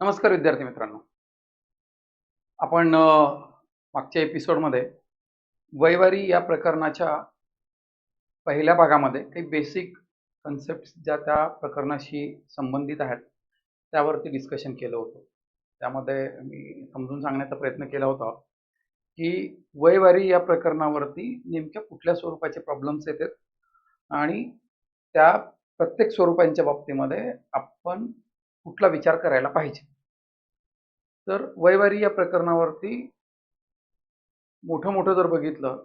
नमस्कार विद्यार्थी मित्रांनो. आपण मागच्या एपिसोडमध्ये वयवारी या प्रकरणाच्या पहिल्या भागामध्ये काही बेसिक कन्सेप्ट ज्या त्या प्रकरणाशी संबंधित आहेत त्यावरती डिस्कशन केलं होतं. त्यामध्ये मी समजून सांगण्याचा प्रयत्न केला होता की वयवारी या प्रकरणावरती नेमक्या कुठल्या स्वरूपाचे प्रॉब्लेम्स येतात आणि त्या प्रत्येक स्वरूपांच्या बाबतीमध्ये आपण कुठला विचार करायला पाहिजे. तर वयवारी या प्रकरणावरती मोठं जर बघितलं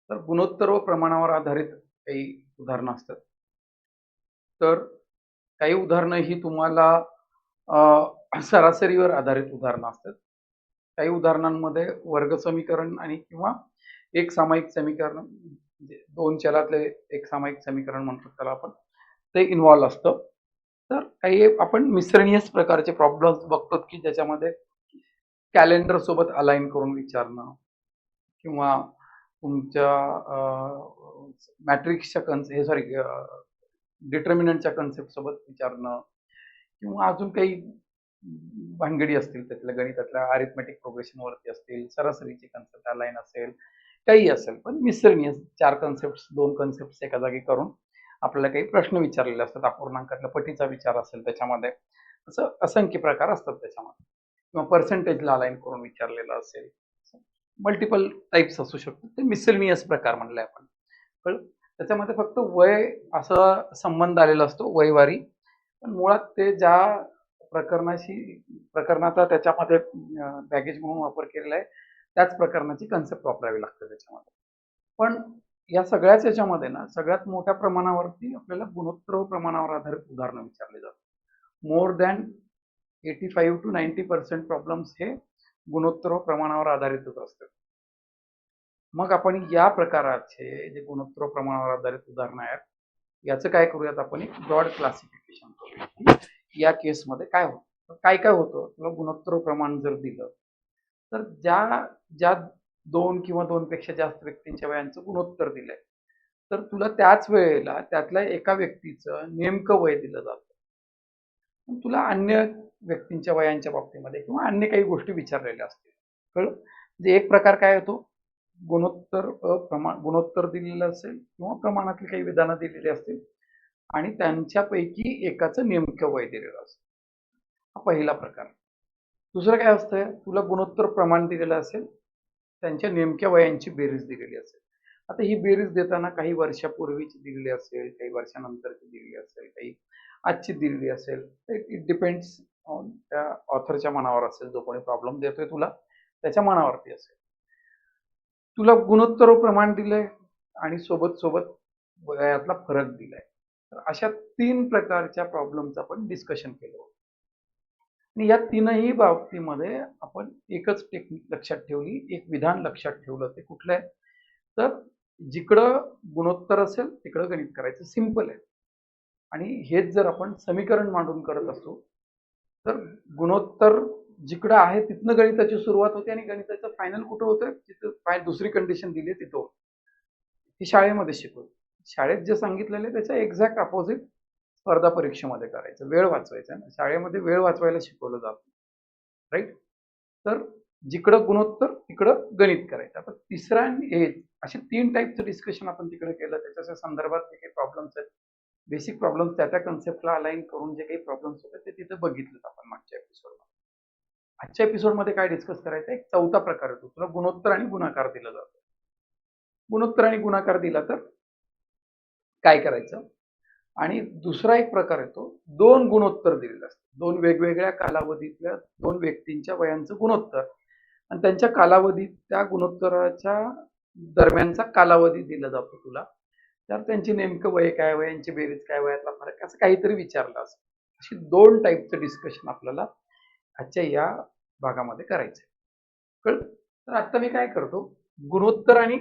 तर गुणोत्तर व प्रमाणावर आधारित काही उदाहरणं असतात. तर काही उदाहरणं ही तुम्हाला सरासरीवर आधारित उदाहरणं असतात. काही उदाहरणांमध्ये वर्ग समीकरण आणि किंवा एक सामायिक समीकरण, म्हणजे दोन चलातले एक सामायिक समीकरण म्हणतो त्याला आपण, ते इन्व्हॉल्व असतं. तर काही आपण मिसरेनियस प्रकारचे प्रॉब्लेम्स बघतो की ज्याच्यामध्ये कॅलेंडर सोबत अलाइन करून विचारणं किंवा तुमच्या मॅट्रिक्सच्या डिटर्मिनंटच्या कन्सेप्ट सोबत विचारणं किंवा अजून काही भानगडी असतील त्यातल्या गणितातल्या अरिथमेटिक प्रोग्रेशनवरती असतील, सरासरीची कन्सेप्ट अलाइन असेल, काही असेल, पण मिसरेनियस चार कन्सेप्ट, दोन कन्सेप्ट एका जागी करून आपल्याला काही प्रश्न विचारलेले असतात. अपूर्णांकातल्या पटीचा विचार असेल त्याच्यामध्ये, असं असंख्य प्रकार असतात त्याच्यामध्ये, किंवा पर्सेंटेजला अलाइन करून विचारलेलं असेल, मल्टिपल टाइप्स असू शकतात. ते मिसलेनियस प्रकार म्हणले आपण. कळलं? त्याच्यामध्ये फक्त वय असा संबंध आलेला असतो, वयवारी. पण मुळात ते ज्या प्रकरणाचा त्याच्यामध्ये बॅगेज म्हणून वापर केलेला आहे त्याच प्रकरणाची कन्सेप्ट वापरावी लागते त्याच्यामध्ये. पण या सगळ्याच याच्यामध्ये ना सगळ्यात मोठ्या प्रमाणावरती आपल्याला गुणोत्तर प्रमाणावर आधारित उदाहरणं विचारली जातात. मोर दॅन 85 to 90% प्रॉब्लेम्स हे गुणोत्तर प्रमाणावर आधारितच असतात. मग आपण या प्रकाराचे जे गुणोत्तर प्रमाणावर आधारित उदाहरणं आहेत याचं काय करूयात, आपण एक ब्रॉड क्लासिफिकेशन करूया की या केसमध्ये काय होतं. काय काय होतं, तुला गुणोत्तर प्रमाण जर दिलं तर ज्या ज्या दोन किंवा दोनपेक्षा जास्त व्यक्तींच्या वयांचं गुणोत्तर दिलंय तर तुला त्याच वेळेला त्यातल्या एका व्यक्तीचं नेमकं वय दिलं जातं. तुला अन्य व्यक्तींच्या वयांच्या बाबतीमध्ये किंवा अन्य काही गोष्टी विचारलेल्या असतील. कळलं? म्हणजे एक प्रकार काय होतो, गुणोत्तर दिलेलं असेल किंवा प्रमाणातली काही विधानं दिलेली असतील आणि त्यांच्यापैकी एकाचं नेमकं वय दिलेलं असतं. हा पहिला प्रकार. दुसरं काय असतं, तुला गुणोत्तर प्रमाण दिलेलं असेल, त्यांच्या नेमक्या वयांची बेरीज दिलेली असेल. आता ही बेरीज देताना काही वर्षापूर्वीची दिलेली असेल, काही वर्षानंतरची दिलेली असेल, काही आजची दिलेली असेल. इट डिपेंड्स ऑन त्या ऑथरच्या मनावर असेल, जो कोणी प्रॉब्लेम देतोय तुला त्याच्या मनावरती असेल. तुला गुणोत्तर प्रमाण दिलंय आणि सोबत वयातला फरक दिलाय. तर अशा तीन प्रकारच्या प्रॉब्लेमचं आपण डिस्कशन केलं होतं. आणि या तीनही बाबतीमध्ये आपण एकच टेक्निक लक्षात ठेवली, एक विधान लक्षात ठेवलं. ते कुठलं आहे, तर जिकडं गुणोत्तर असेल तिकडं गणित करायचं, सिंपल आहे. आणि हेच जर आपण समीकरण मांडून करत असू तर गुणोत्तर जिकडं आहे तिथनं गणिताची सुरुवात होते आणि गणिताचं फायनल कुठं होतं, जिथं दुसरी कंडिशन दिली तिथं होतं. ही शाळेमध्ये शिकवतो. शाळेत जे सांगितलेलं आहे त्याच्या एक्झॅक्ट अपोजिट स्पर्धा परीक्षेमध्ये करायचं, वेळ वाचवायचा ना. शाळेमध्ये वेळ वाचवायला शिकवलं जातं, राईट? तर जिकडं गुणोत्तर तिकडं गणित करायचं. आता तिसरा हे असे तीन टाईपचं डिस्कशन आपण तिकडे केलं. त्याच्या संदर्भात जे काही प्रॉब्लेम्स आहेत, बेसिक प्रॉब्लेम्स त्या कन्सेप्टला अलाइन करून जे काही प्रॉब्लेम्स होते ते तिथे बघितलं आपण मागच्या एपिसोडमध्ये. आजच्या एपिसोडमध्ये काय डिस्कस करायचं, एक चौथा प्रकार येतो. तुला गुणोत्तर आणि गुणाकार दिलं जातं. गुणोत्तर आणि गुणाकार दिला तर काय करायचं, आणि दुसरा एक प्रकार येतो, दोन गुणोत्तर दिलेलं असतं, दोन वेगवेगळ्या कालावधीतल्या दोन व्यक्तींच्या वयांचं गुणोत्तर आणि त्यांच्या कालावधीत त्या गुणोत्तराच्या दरम्यानचा कालावधी दिला जातो तुला. तर त्यांची नेमकं वय काय, वयांची बेरीज काय, वयातला फरक, असं काहीतरी विचारलं असतं. अशी दोन टाईपचं डिस्कशन आपल्याला आजच्या या भागामध्ये करायचंय. कळलं? तर आता मी काय करतो, गुणोत्तर आणि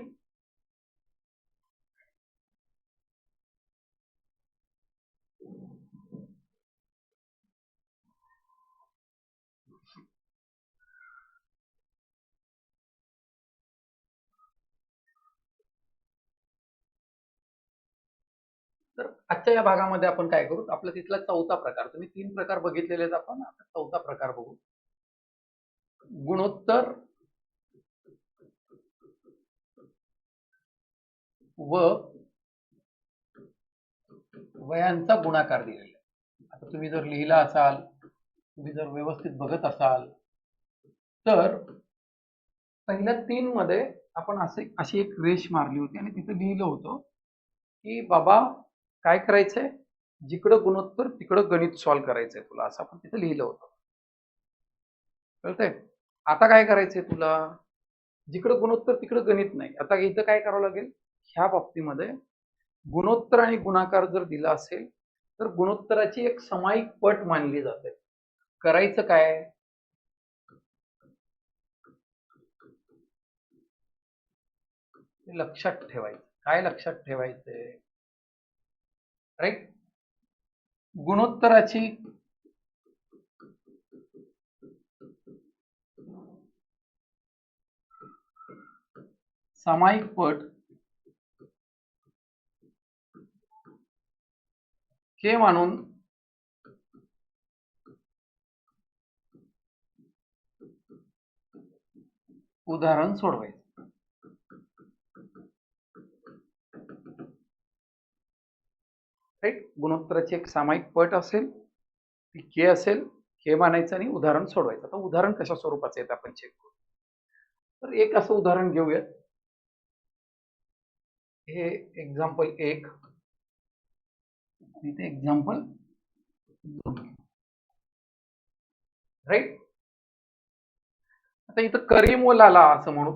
तर आजच्या या भागामध्ये आपण काय करू, आपला तिथला चौथा प्रकार, तुम्ही 3 प्रकार बघितलेले आहेत, आपण आता चौथा प्रकार बघू. गुणोत्तर व वयांचा गुणाकार दिलेला आहे. आता तुम्ही जर लिहिला असाल, तुम्ही जर व्यवस्थित बघत असाल, तर पहिल्या 3 मध्ये आपण अशी एक रेष मारली होती आणि तिथे लिहिलं होतं की बाबा काय करायचंय, जिकडं गुणोत्तर तिकडं गणित सॉल्व्ह करायचंय तुला, असं आपण तिथे लिहिलं होतं. कळतंय? आता काय करायचंय तुला, जिकडं गुणोत्तर तिकडं गणित नाही. आता इथं काय करावं लागेल, ह्या बाबतीमध्ये गुणोत्तर आणि गुणाकार जर दिला असेल तर गुणोत्तराची एक सामायिक पट मानली जाते. करायचं काय, लक्षात ठेवायचं. काय लक्षात ठेवायचंय, राईट? गुणोत्तराची सामायिक पट के मानून उदाहरण सोडवायचं. राईट? गुणोत्तराची एक सामायिक पट असेल, ती के असेल, के मानायचं आणि उदाहरण सोडवायचं. आता उदाहरण कशा स्वरूपाचे आहेत आपण चेक करू. तर एक असं उदाहरण घेऊयात, हे एक्झाम्पल 1 इथे एक्झाम्पल 2. राईट? आता इथं करीम व लाला असं म्हणू.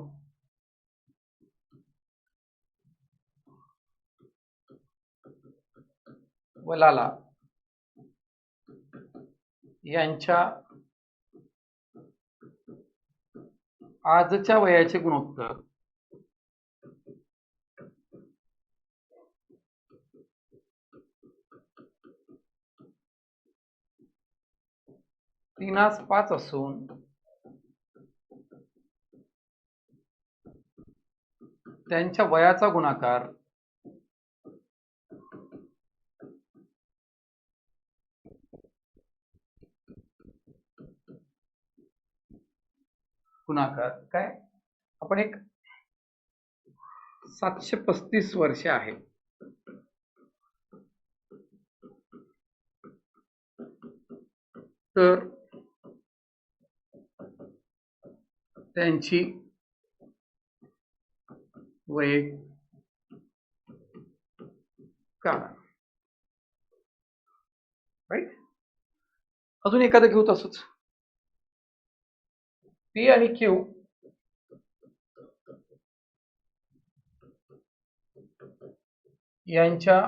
व लाला यांच्या आजच्या वयाचे गुणोत्तर तीनास 5 असून त्यांच्या वयाचा गुणाकार काय, आपण एक 735 वर्ष आहे, तर त्यांची वय काढा. राईट? अजून एखादं घेऊ तसंच, पी आणि क्यू यांच्या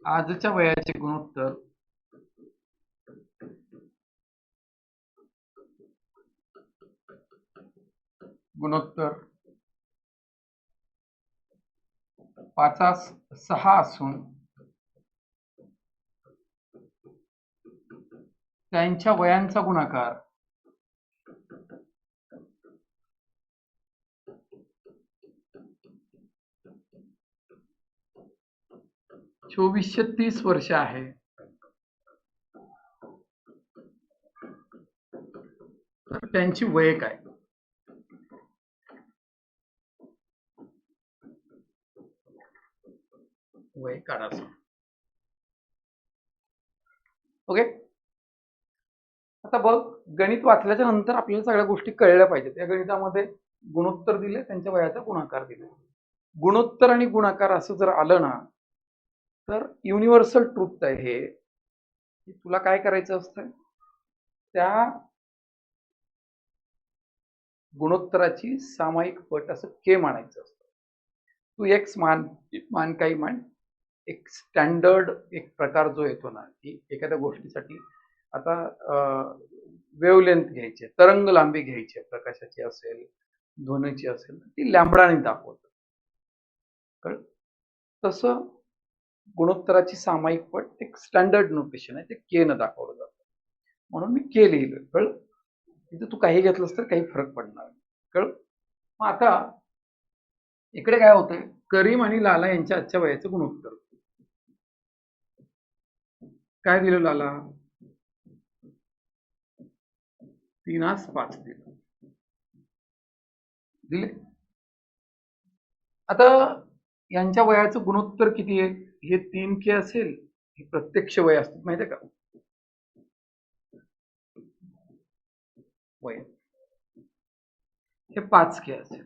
आजच्या वयाचे गुणोत्तर गुणोत्तर 5/6 असून त्यांच्या वयांचा गुणाकार 2430 वर्ष आहे. तर त्यांची वय काय, वय काढायचं. ओके? आता बघ, गणित वाचल्याच्या नंतर आपल्याला सगळ्या गोष्टी कळल्या पाहिजेत. या गणितामध्ये गुणोत्तर दिले, त्यांच्या वयाचा गुणाकार दिले. गुणोत्तर आणि गुणाकार असं जर आलं ना, तर युनिव्हर्सल ट्रूथ आहे हे, की तुला काय करायचं असतं, त्या गुणोत्तराची सामायिक पट असं के मानायचं असतं. तू एक्स मान काही मान, एक स्टँडर्ड एक प्रकार जो येतो ना, की एखाद्या गोष्टीसाठी आता वेवलेंथ घ्यायची, तरंग लांबी घ्यायची, प्रकाशाची असेल, ध्वनीची असेल, ती लॅम्बडाने दाखवतं. कळ? तसं गुणोत्तराची सामायिक पट एक स्टँडर्ड नोटेशन आहे, ते के न दाखवलं जातं, म्हणून मी के लिहिलं. कळ? तिथे तू काही घेतलंस तर काही फरक पडणार नाही. कळ? मग आता इकडे काय होतंय, करीम आणि लाला यांच्या आजच्या वयाचं गुणोत्तर. काय दिलं लाला? 3:5 दिले. आता यांच्या वयाचं गुणोत्तर किती आहे? हे 3K असेल, हे प्रत्यक्ष वय असतात माहितीये का? वय हे 5K असेल,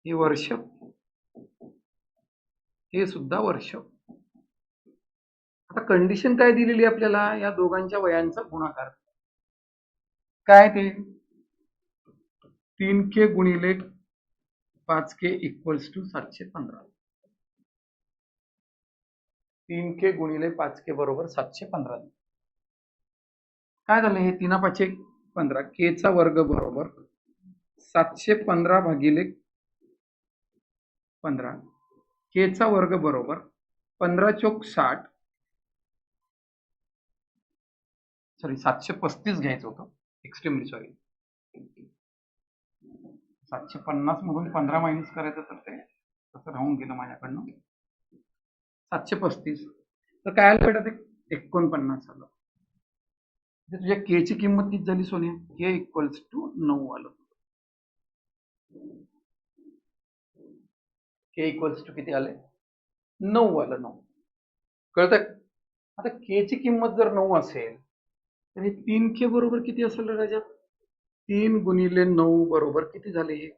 हे वर्ष, हे सुद्धा वर्ष. आता कंडिशन काय दिलेली आपल्याला? या दोघांच्या वयांचा गुणाकार. काय ते? 3K गुणिले 5K इक्वल्स टू 715. 3K गुणिले 5K बरोबर 715. काय झालं? हे 3×5=15. K चा वर्ग बरोबर 715 भागिले 15. K चा वर्ग बरोबर 15 चोक 60. सॉरी, 735 घ्यायचं होतं, एक्स्ट्रीमली सॉरी. 750 मधून 15 मायनस करायचं तर ते तसं राहून गेलं माझ्याकडनं. 735 तर काय आलं बेटा? ते 49 आलं. तुझ्या के ची किंमत किती झाली सोनिया? के इक्वल्स टू 9 आलं. के इक्वल्स टू किती आले? 9 आलं. 9 कळतंय? आता के ची किंमत जर 9 असेल तर हे 3K बरोबर किती असेल राजा? 3 गुणिले 9 बरोबर किती झाले? हे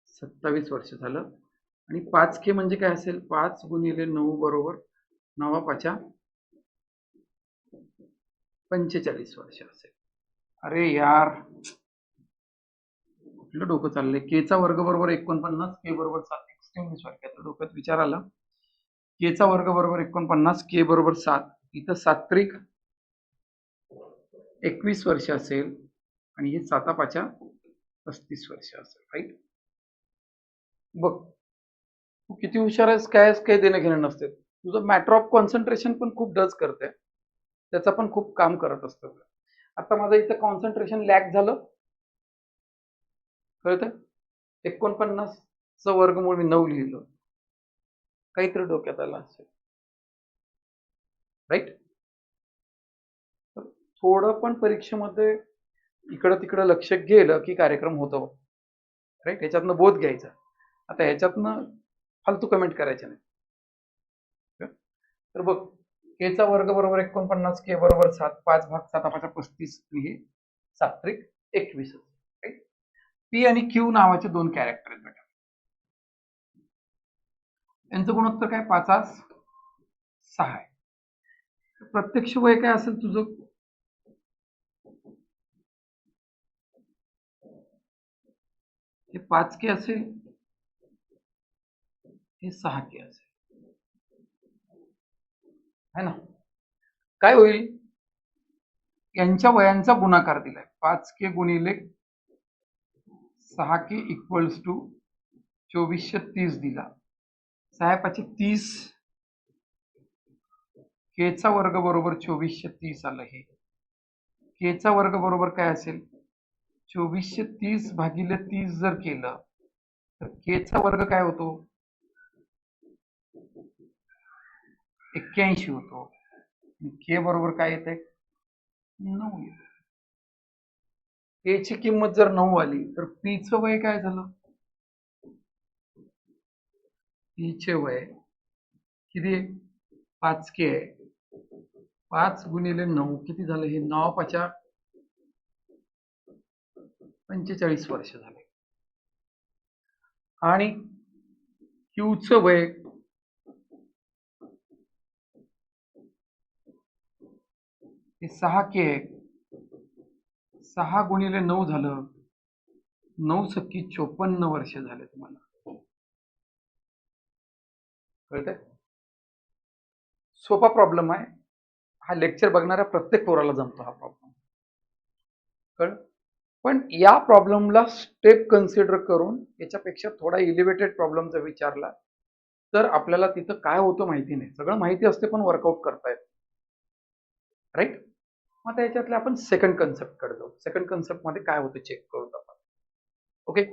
27 वर्ष झालं. आणि 5K म्हणजे काय असेल? 5 गुणिले 9 बरोबर 9×5 45 वर्ष असेल. अरे यार, कुठलं डोकं चाललंय? के चा वर्ग बरोबर 49, के बरोबर 7. एक्स्ट्रीमली सॉरी, आता डोक्यात विचार आला. के चा वर्ग बरोबर 49, के बरोबर 7. इथं 7 त्रिक 21 वर्ष असेल आणि हे 7×5 35 वर्ष असेल. राईट? बघ, तू किती हुशार आहेस, काय काही देणं घेणं नसते. तुझं मॅटर ऑफ कॉन्सन्ट्रेशन पण खूप डज करते, त्याचा पण खूप काम करत असतं. आता माझं इथं कॉन्सन्ट्रेशन लॅग झालं, कळतंय? 49चं वर्गमूळ मी 9 लिहिलं, काहीतरी डोक्यात आलं असेल. राईट? थोडं पण परीक्षेमध्ये इकडं तिकडं लक्ष गेलं की कार्यक्रम होतो. राईट? ह्याच्यातनं बोध घ्यायचा. आता ह्याच्यातनं फालतू कमेंट करायचे नाही. तर बघ, के चा वर्ग बरोबर 49, के बरोबर 7, 5 भाग 7×5 35, हे 7 त्रिक 21. पी आणि क्यू नावाचे 2 कॅरेक्टर आहेत बेटा. यांचं गुणोत्तर काय? 5×6 आहे. प्रत्यक्ष वय काय असेल तुझं? हे 5K असेल, हे 6K असेल, है ना? काय होईल? यांच्या वयांचा गुणाकार दिलाय. 5K गुणिले 6K इक्वल्स टू 2430 दिला. 6×5=30. के चा वर्ग बरोबर 2430 आलं. हे के चा वर्ग बरोबर काय असेल? 2430 भागिले 30 जर केलं तर के चा वर्ग काय होतो? 81 होतो. के बरोबर काय येते? 9 येते. के ची किंमत जर 9 आली तर पी चं वय काय झालं? पी चे वय किती? 5K आहे. 5 गुणिले 9 किती झालं? हे 9×5 45 वर्ष झाले. आणि क्यू चं वय हे 6K आहे. 6 गुणिले 9 झालं, 9×6 54 वर्ष झाले तुम्हाला. कळतंय? सोपा प्रॉब्लेम आहे हा. लेक्चर बघणाऱ्या प्रत्येक पोराला जमतो हा प्रॉब्लेम. कळ? पण या प्रॉब्लेमला स्टेप कन्सिडर करून याच्यापेक्षा थोडा इलिव्हेटेड प्रॉब्लेम जर विचारला तर आपल्याला तिथं काय होतं माहिती नाही. सगळं माहिती असते पण वर्कआउट करता येत. राईट? मग त्याच्यातले आपण सेकंड कन्सेप्ट कडे जाऊ. सेकंड कन्सेप्ट मध्ये काय होतं चेक करू आपण. ओके.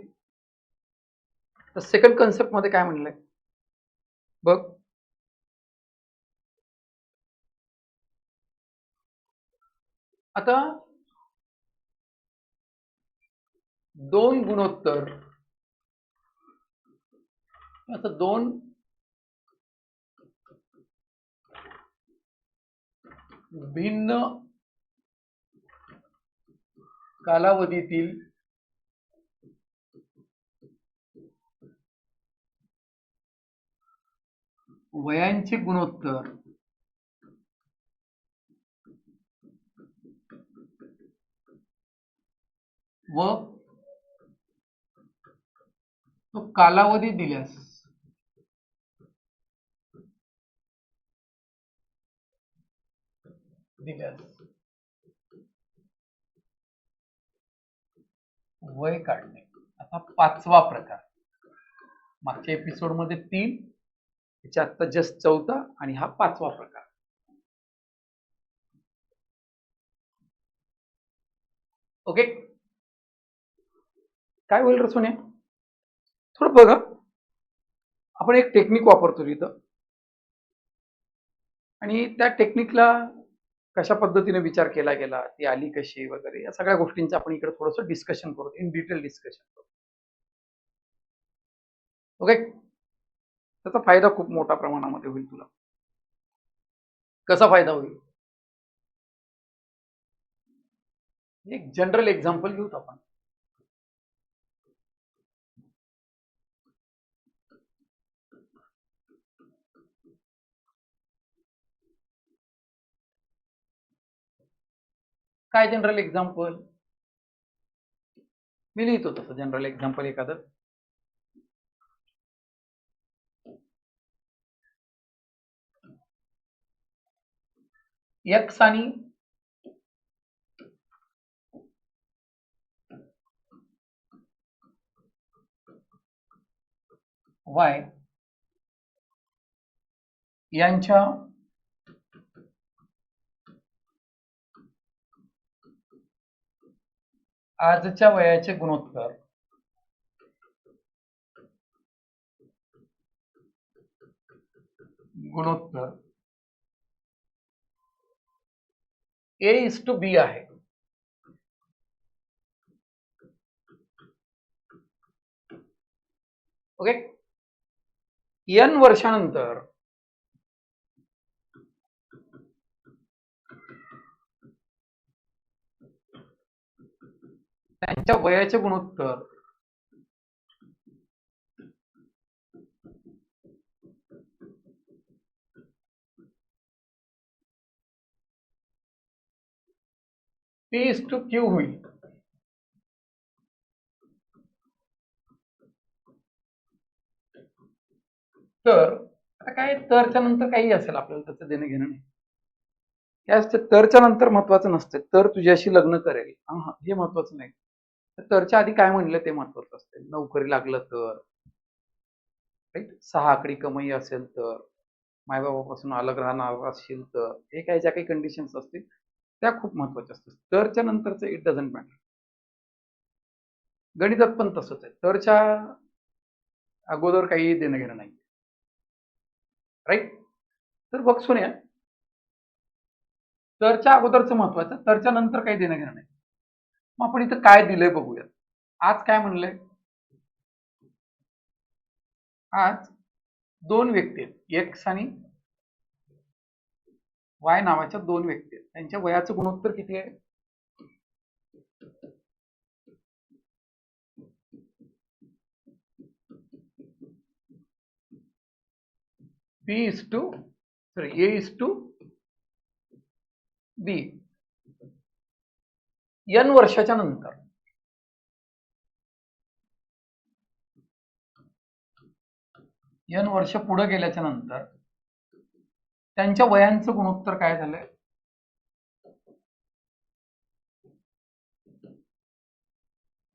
तर सेकंड कन्सेप्ट मध्ये काय म्हणलंय बघ. आता दोन गुणोत्तर, आता दोन भिन्न कालावधीतील वयांचे गुणोत्तर व तो कालावधी दिल्यास वय काढणे. आता पाचवा प्रकार. मागच्या एपिसोड मध्ये 3, त्याच्या आता जस्ट चौथा आणि हा पाचवा प्रकार. ओके. काय होईल रे सोन्या, थोडं बघा. आपण एक टेक्निक वापरतो इथं आणि त्या टेक्निकला कशा पद्धतीने विचार केला गेला, ती आली कशी वगैरे, या सगळ्या गोष्टींचं आपण इकडे थोडंसं डिस्कशन करू, इन डिटेल डिस्कशन करू. ओके. त्याचा फायदा खूप मोठ्या प्रमाणामध्ये होईल तुला. कसा फायदा होईल, एक जनरल एक्झाम्पल घेऊ आपण. काय जनरल एक्झाम्पल मी लिहितो तसं जनरल एक्झाम्पल एखादं. एक्स आणि वाय यांच्या आजच्या वयाचे गुणोत्तर A:B आहे. ओके. n वर्षानंतर त्यांच्या वयाचे गुणोत्तर P:Q होईल. तर काय तरच्या नंतर काही असेल आपल्याला त्याचं देणं घेणं नाही. काय असतं तरच्या नंतर महत्वाचं नसतं. तर तुझ्याशी लग्न करेल हे महत्वाचं नाही. तरच्या आधी काय म्हणलं ते महत्वाचं असते. नोकरी लागलं तर, राईट, 6 आकडी कमाई असेल तर, मायबापापासून अलग राहणार असेल तर, हे काही ज्या काही कंडिशन्स असतील त्या खूप महत्वाच्या असतात. तरच्या नंतरचं इट डझंट मॅटर. गणितात पण तसंच आहे. तरच्या अगोदर काही देणं घेणं नाही. राईट. तर बघ सोन्या, तरच्या अगोदरचं महत्वाचं, तरच्या नंतर काही देणं घेणं नाही. मग आपण इथं काय दिलंय बघूयात. आज काय म्हणलंय, आज दोन व्यक्ती आहेत, एक्स आणि वाय नावाच्या दोन व्यक्ती आहेत. त्यांच्या वयाचं गुणोत्तर किती आहे, A:B. n वर्षाच्या नंतर n वर्ष पुढे गेल्याच्या नंतर त्यांच्या वयांचं गुणोत्तर काय झालंय,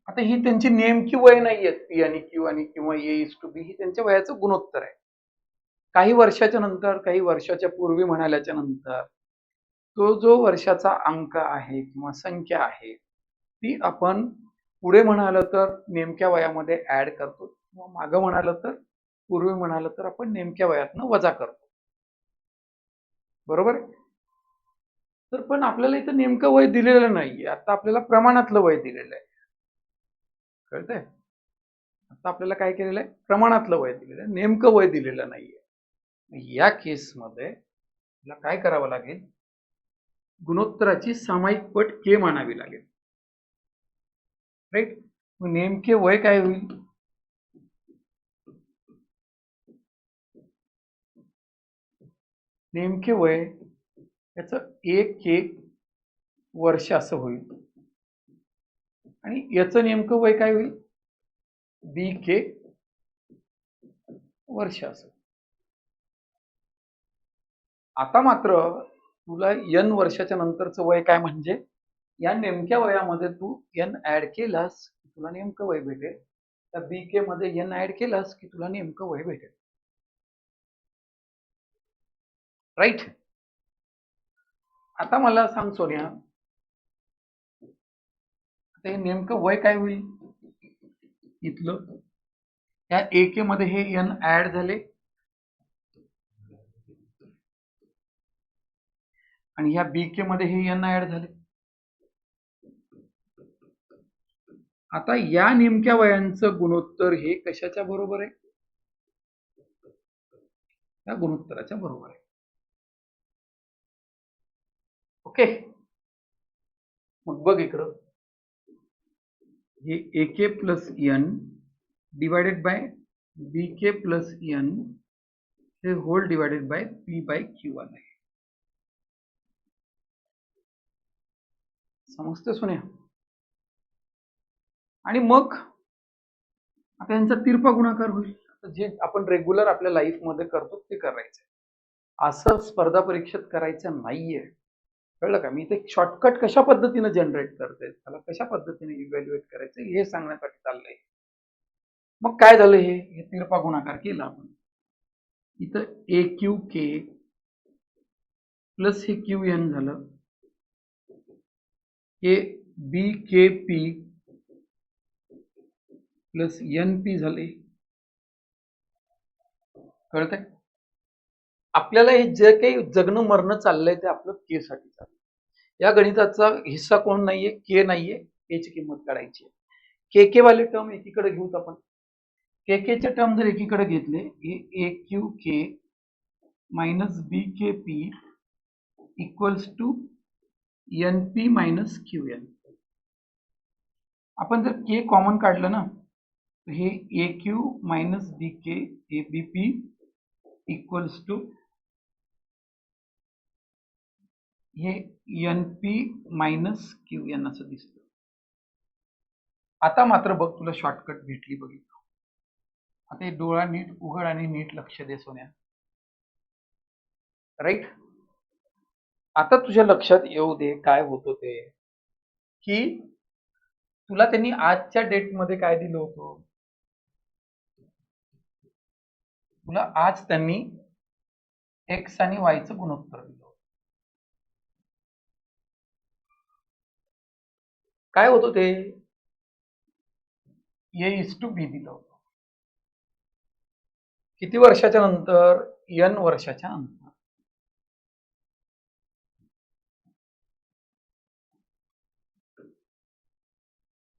आता ही त्यांची नेमकी वय नाहीये. P आणि Q आणि किंवा A:B ही त्यांच्या वयाचं गुणोत्तर आहे. काही वर्षाच्या नंतर, काही वर्षाच्या पूर्वी म्हणाल्याच्या नंतर तो जो वर्षाचा अंक आहे किंवा संख्या आहे ती आपण पुढे म्हणालं तर नेमक्या वयामध्ये ऍड करतो, किंवा मागं म्हणालं तर पूर्वी म्हणालं तर आपण नेमक्या वयातनं वजा करतो. बरोबर आहे? तर पण आपल्याला इथं नेमकं वय दिलेलं नाहीये, आता आपल्याला प्रमाणातलं वय दिलेलं आहे. कळतंय? आता आपल्याला काय केलेलं आहे? प्रमाणातलं वय दिलेलं आहे, नेमकं वय दिलेलं नाहीये. या केसमध्ये तुला काय करावं लागेल? गुणोत्तराची सामायिक पट के मानावी लागेल. राईट? मग नेमके वय काय होईल? नेमके वय याचं 1 वर्ष असं होईल, आणि याचं नेमकं वय काय होईल? BK वर्ष असं. आता मात्र तुला n वर्षाच्या नंतरचं वय काय, म्हणजे या नेमक्या वयामध्ये तू n ऍड केलास की तुला नेमकं वय भेटेल, त्या BK मध्ये n ऍड केलास की तुला नेमकं वय भेटेल. राईट? आता मला सांग सोनिया, आता हे नेमकं वय काय होईल इथलं? या AK मध्ये हे n ऍड झाले, आणि ह्या BK मध्ये हे n ऍड झाले. आता या नेमक्या वयांचं गुणोत्तर हे कशाच्या बरोबर आहे? या गुणोत्तराच्या बरोबर आहे. ओके, मग बघ इकडं, हे AK plus n divided by BK plus n हे होल डिवायडेड बाय P/Q1 आहे. समजते सोन्या? आणि मग आता यांचा तिरपा गुणाकार होईल. जे आपण रेग्युलर आपल्या लाईफ मध्ये करतो ते करायचं, असं स्पर्धा परीक्षेत करायचं नाहीये. कळलं का? मी ते शॉर्टकट कशा पद्धतीने जनरेट करते, त्याला कशा पद्धतीने इव्हॅल्युएट करायचं हे सांगण्यासाठी चाललंय. मग काय झालं? हे तिरपा गुणाकार केला आपण, इथं AQK प्लस हे QN झालं, हे BKP प्लस NP झाले. कळतंय? आपल्याला हे जे काही जगणं मरणं चाललंय ते आपलं के साठी चाललंय. या गणिताचा हिस्सा कोण नाहीये? के नाहीये. के ची किंमत काढायची. के वाले टर्म एकीकडे घेऊत आपण. के चे टर्म जर एकीकडे घेतले, AQK minus BKP equals to NP minus QN. आपण जर के कॉमन काढलं ना, हे AQ minus BK ABP equals to हे NP मायनस QN असं दिसतं. आता मात्र बघ, तुला शॉर्टकट भेटली बघितलं. आता हे डोळा नीट उघड आणि नीट लक्ष दे सोन्या. राईट? आता तुझ्या लक्षात येऊ दे काय होतं ते, की तुला त्यांनी आजच्या डेट मध्ये काय दिलं होतं? तुला आज त्यांनी X आणि Y चं गुणोत्तर दिलं. काय होतं ते? A:B दिलं होतं. किती वर्षाच्या नंतर? n वर्षाच्या नंतर.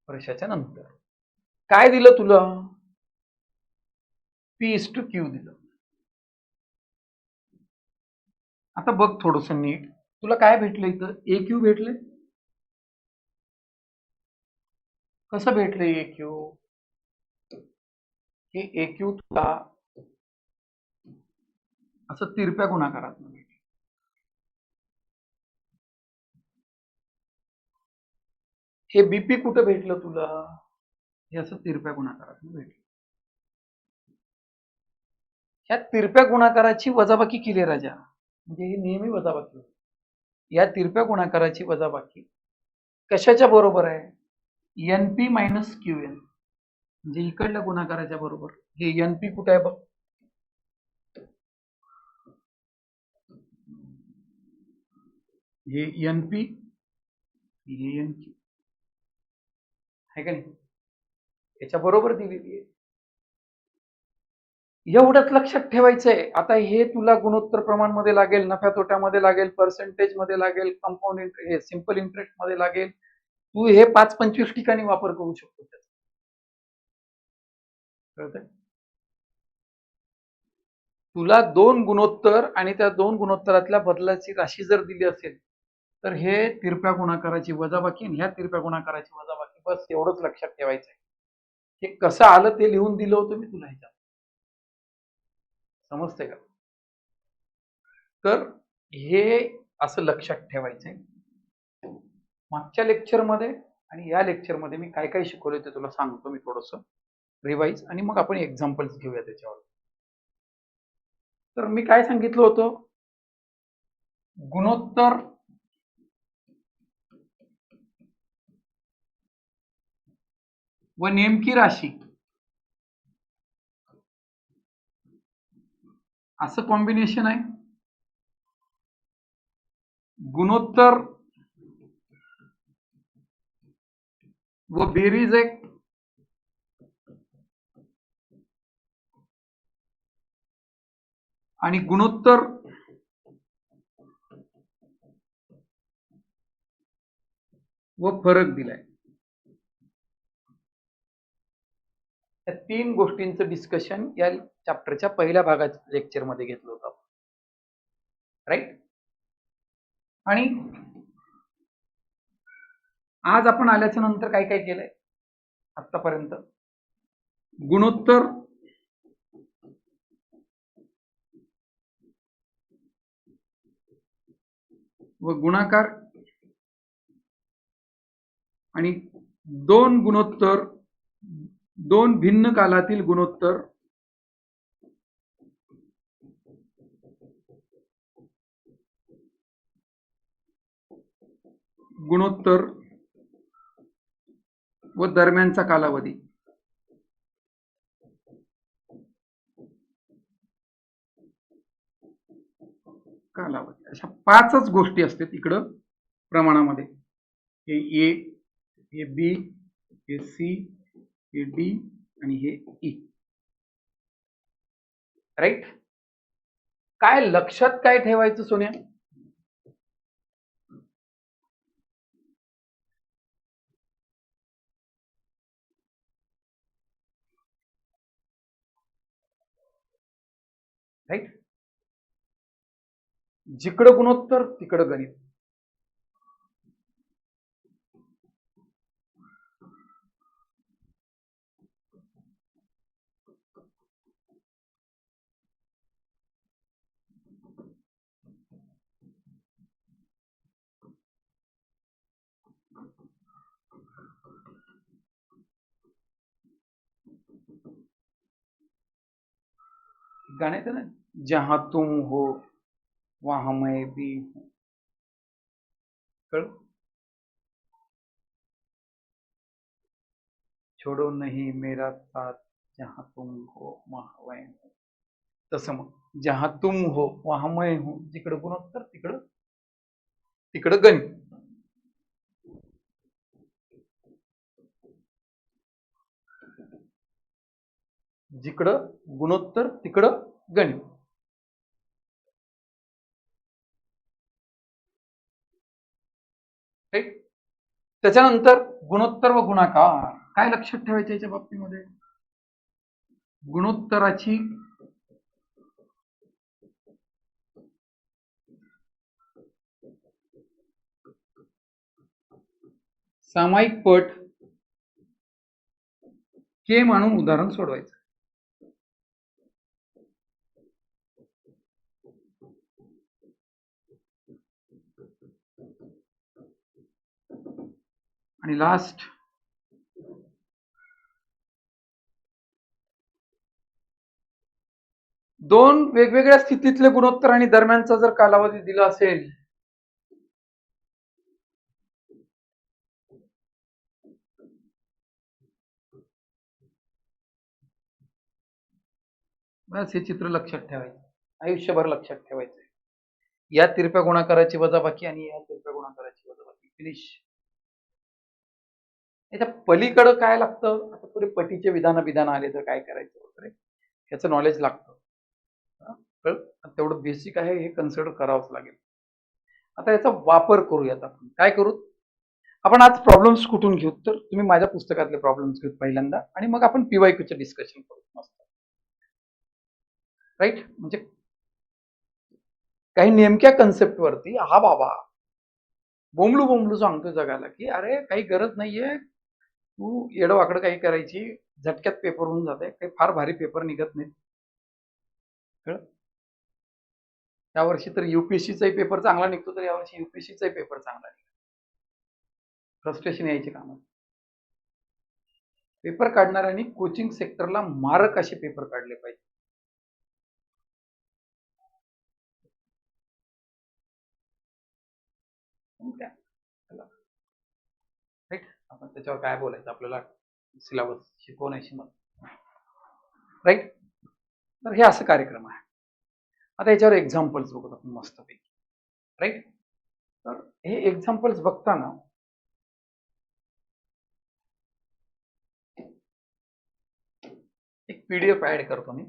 वर्षाच्या नंतर काय दिलं तुला? P:Q दिलं. आता बघ थोडस नीट, तुला काय भेटलं इथं? AQ भेटले. कसं भेटले AQ? हे AQ तुला असं तिरप्या गुणाकारात भेटले. हे BP कुठं भेटलं तुला? हे असं तिरप्या गुणाकारात भेटलं. ह्या तिरप्या गुणाकाराची वजाबाकी केली राजा, म्हणजे ही नेहमी वजाबाकी होती. या तिरप्या गुणाकाराची वजाबाकी कशाच्या बरोबर आहे? NP मायनस QN, म्हणजे इकडल्या गुणाकाराच्या बरोबर. हे NP कुठे आहे बघ, हे NP, हे NQ. आहे का नाही? याच्या बरोबर दिलेली आहे. एवढंच लक्षात ठेवायचंय. आता हे तुला गुणोत्तर प्रमाणमध्ये लागेल, नफ्या तोट्यामध्ये लागेल, पर्सेंटेज मध्ये लागेल, कंपाऊंड इंटरेस्ट, सिंपल इंटरेस्ट मध्ये लागेल. तू हे 5-25 ठिकाणी वापर करू शकतो त्याचा. कळतंय? तुला 2 गुणोत्तर आणि त्या 2 गुणोत्तरातल्या बदलाची राशी जर दिली असेल तर हे तिरप्या गुणाकाराची वजाबाकी आणि ह्या तिरप्या गुणाकाराची वजाबाकी, बस एवढंच लक्षात ठेवायचं आहे. हे कसं आलं ते लिहून दिलं होतं मी तुला ह्याच्यात. समजतंय का? तर हे असं लक्षात ठेवायचंय. मागच्या लेक्चरमध्ये आणि या लेक्चरमध्ये मी काय काय शिकवलं ते तुला सांगतो मी थोडंसं रिवाइज, आणि मग आपण एक्झाम्पल्स घेऊया त्याच्यावर. तर मी काय सांगितलं होतं, गुणोत्तर व नेमकी राशी असं कॉम्बिनेशन आहे. गुणोत्तर व बेरीज एक आणि गुणोत्तर व फरक दिलाय. या 3 गोष्टींचं डिस्कशन या चॅप्टरच्या पहिल्या भागाच्या लेक्चरमध्ये घेतलं होतं, राईट? आणि आज आपण आल्याच्या नंतर काय काय केलंय आतापर्यंत, गुणोत्तर व गुणाकार आणि 2 गुणोत्तर, 2 भिन्न कालातील गुणोत्तर गुणोत्तर व दरम्यानचा कालावधी. अशा 5च गोष्टी असतात इकडं प्रमाणामध्ये. हे ए, हे बी, हे सी, हे डी आणि हे ई, राईट? काय लक्षात काय ठेवायचं सोन्या? राईट? जिकडं गुणोत्तर तिकडं गणित. गाण्यात ना, जहां तुम हो वहां मैं भी हूं. कळ? छोड़ो नहीं मेरा साथ जहां तुम हो वहां मैं हूं. तसं मग जहां तुम हो वहां मैं हूं, जिकडं गुणोत्तर तिकडं गणित. जिकडं गुणोत्तर तिकडं गणित. राईट? त्याच्यानंतर गुणोत्तर व गुणाकार. काय लक्षात ठेवायचं याच्या बाबतीमध्ये? गुणोत्तराची सामायिक पट के म्हणून उदाहरण सोडवायचं. आणि लास्ट दोन वेगवेगळ्या स्थितीतले गुणोत्तर आणि दरम्यानचा जर कालावधी दिला असेल बस हे चित्र लक्षात ठेवायचं, आयुष्यभर लक्षात ठेवायचं. या तिरप्या गुणाकाराची वजाबाकी आणि या तिरप्या गुणाकाराची वजाबाकी, फिनिश. याच्या पलीकडं काय लागतं, आता पुढे पटीचे विधान आले तर काय करायचं वगैरे याचं नॉलेज लागतं. तेवढं बेसिक आहे, हे कन्सिडर करावंच लागेल. आता याचा वापर करूयात. आपण काय करू, आपण आज प्रॉब्लेम्स कुठून घेऊ, तर तुम्ही माझ्या पुस्तकातले प्रॉब्लेम्स घेऊ पहिल्यांदा आणि मग आपण पीवायक्यूचं डिस्कशन करू मस्त. राईट, म्हणजे काही नेमक्या कन्सेप्टवरती हा बाबा बोंबलू सांगतो जगाला की अरे काही गरज नाहीये, तू येडवाकडं काही करायची, झटक्यात पेपर होऊन जाते, काही फार भारी पेपर निघत नाही. यावर्षी तर युपीएससीचाही पेपर चांगला निघतो, तर यावर्षी युपीएससीचाही पेपर चांगला निघतो. फ्रस्ट्रेशन यायचे काम. पेपर काढणाऱ्यांनी कोचिंग सेक्टरला मारक असे पेपर काढले पाहिजे. राईट, आपण त्याच्यावर काय बोलायचं, आपल्याला सिलेबस शिकवण्याशी मत. राईट, तर हे असं कार्यक्रम आहे. आता याच्यावर एक्झाम्पल्स बघू आपण मस्तपैकी. राईट, तर हे एक्झाम्पल्स बघताना एक पीडीएफ ऍड करतो मी.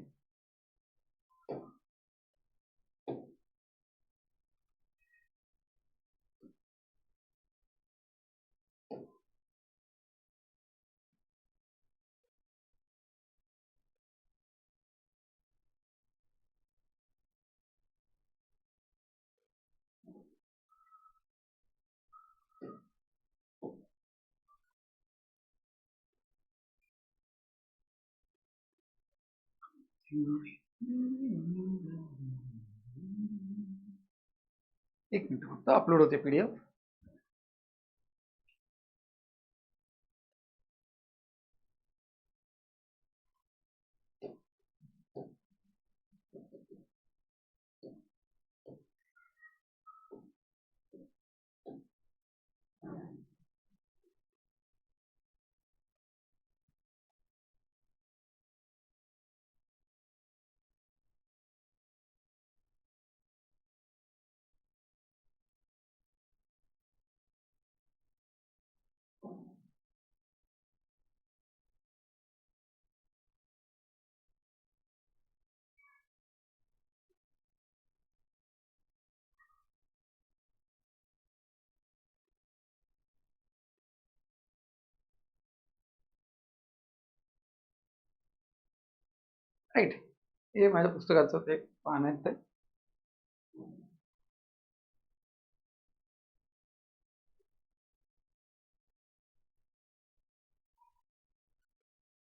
एक मिनिट फक्त अपलोड होते पीडीएफ. राईट, हे माझ्या पुस्तकाचं ते पान आहे ते.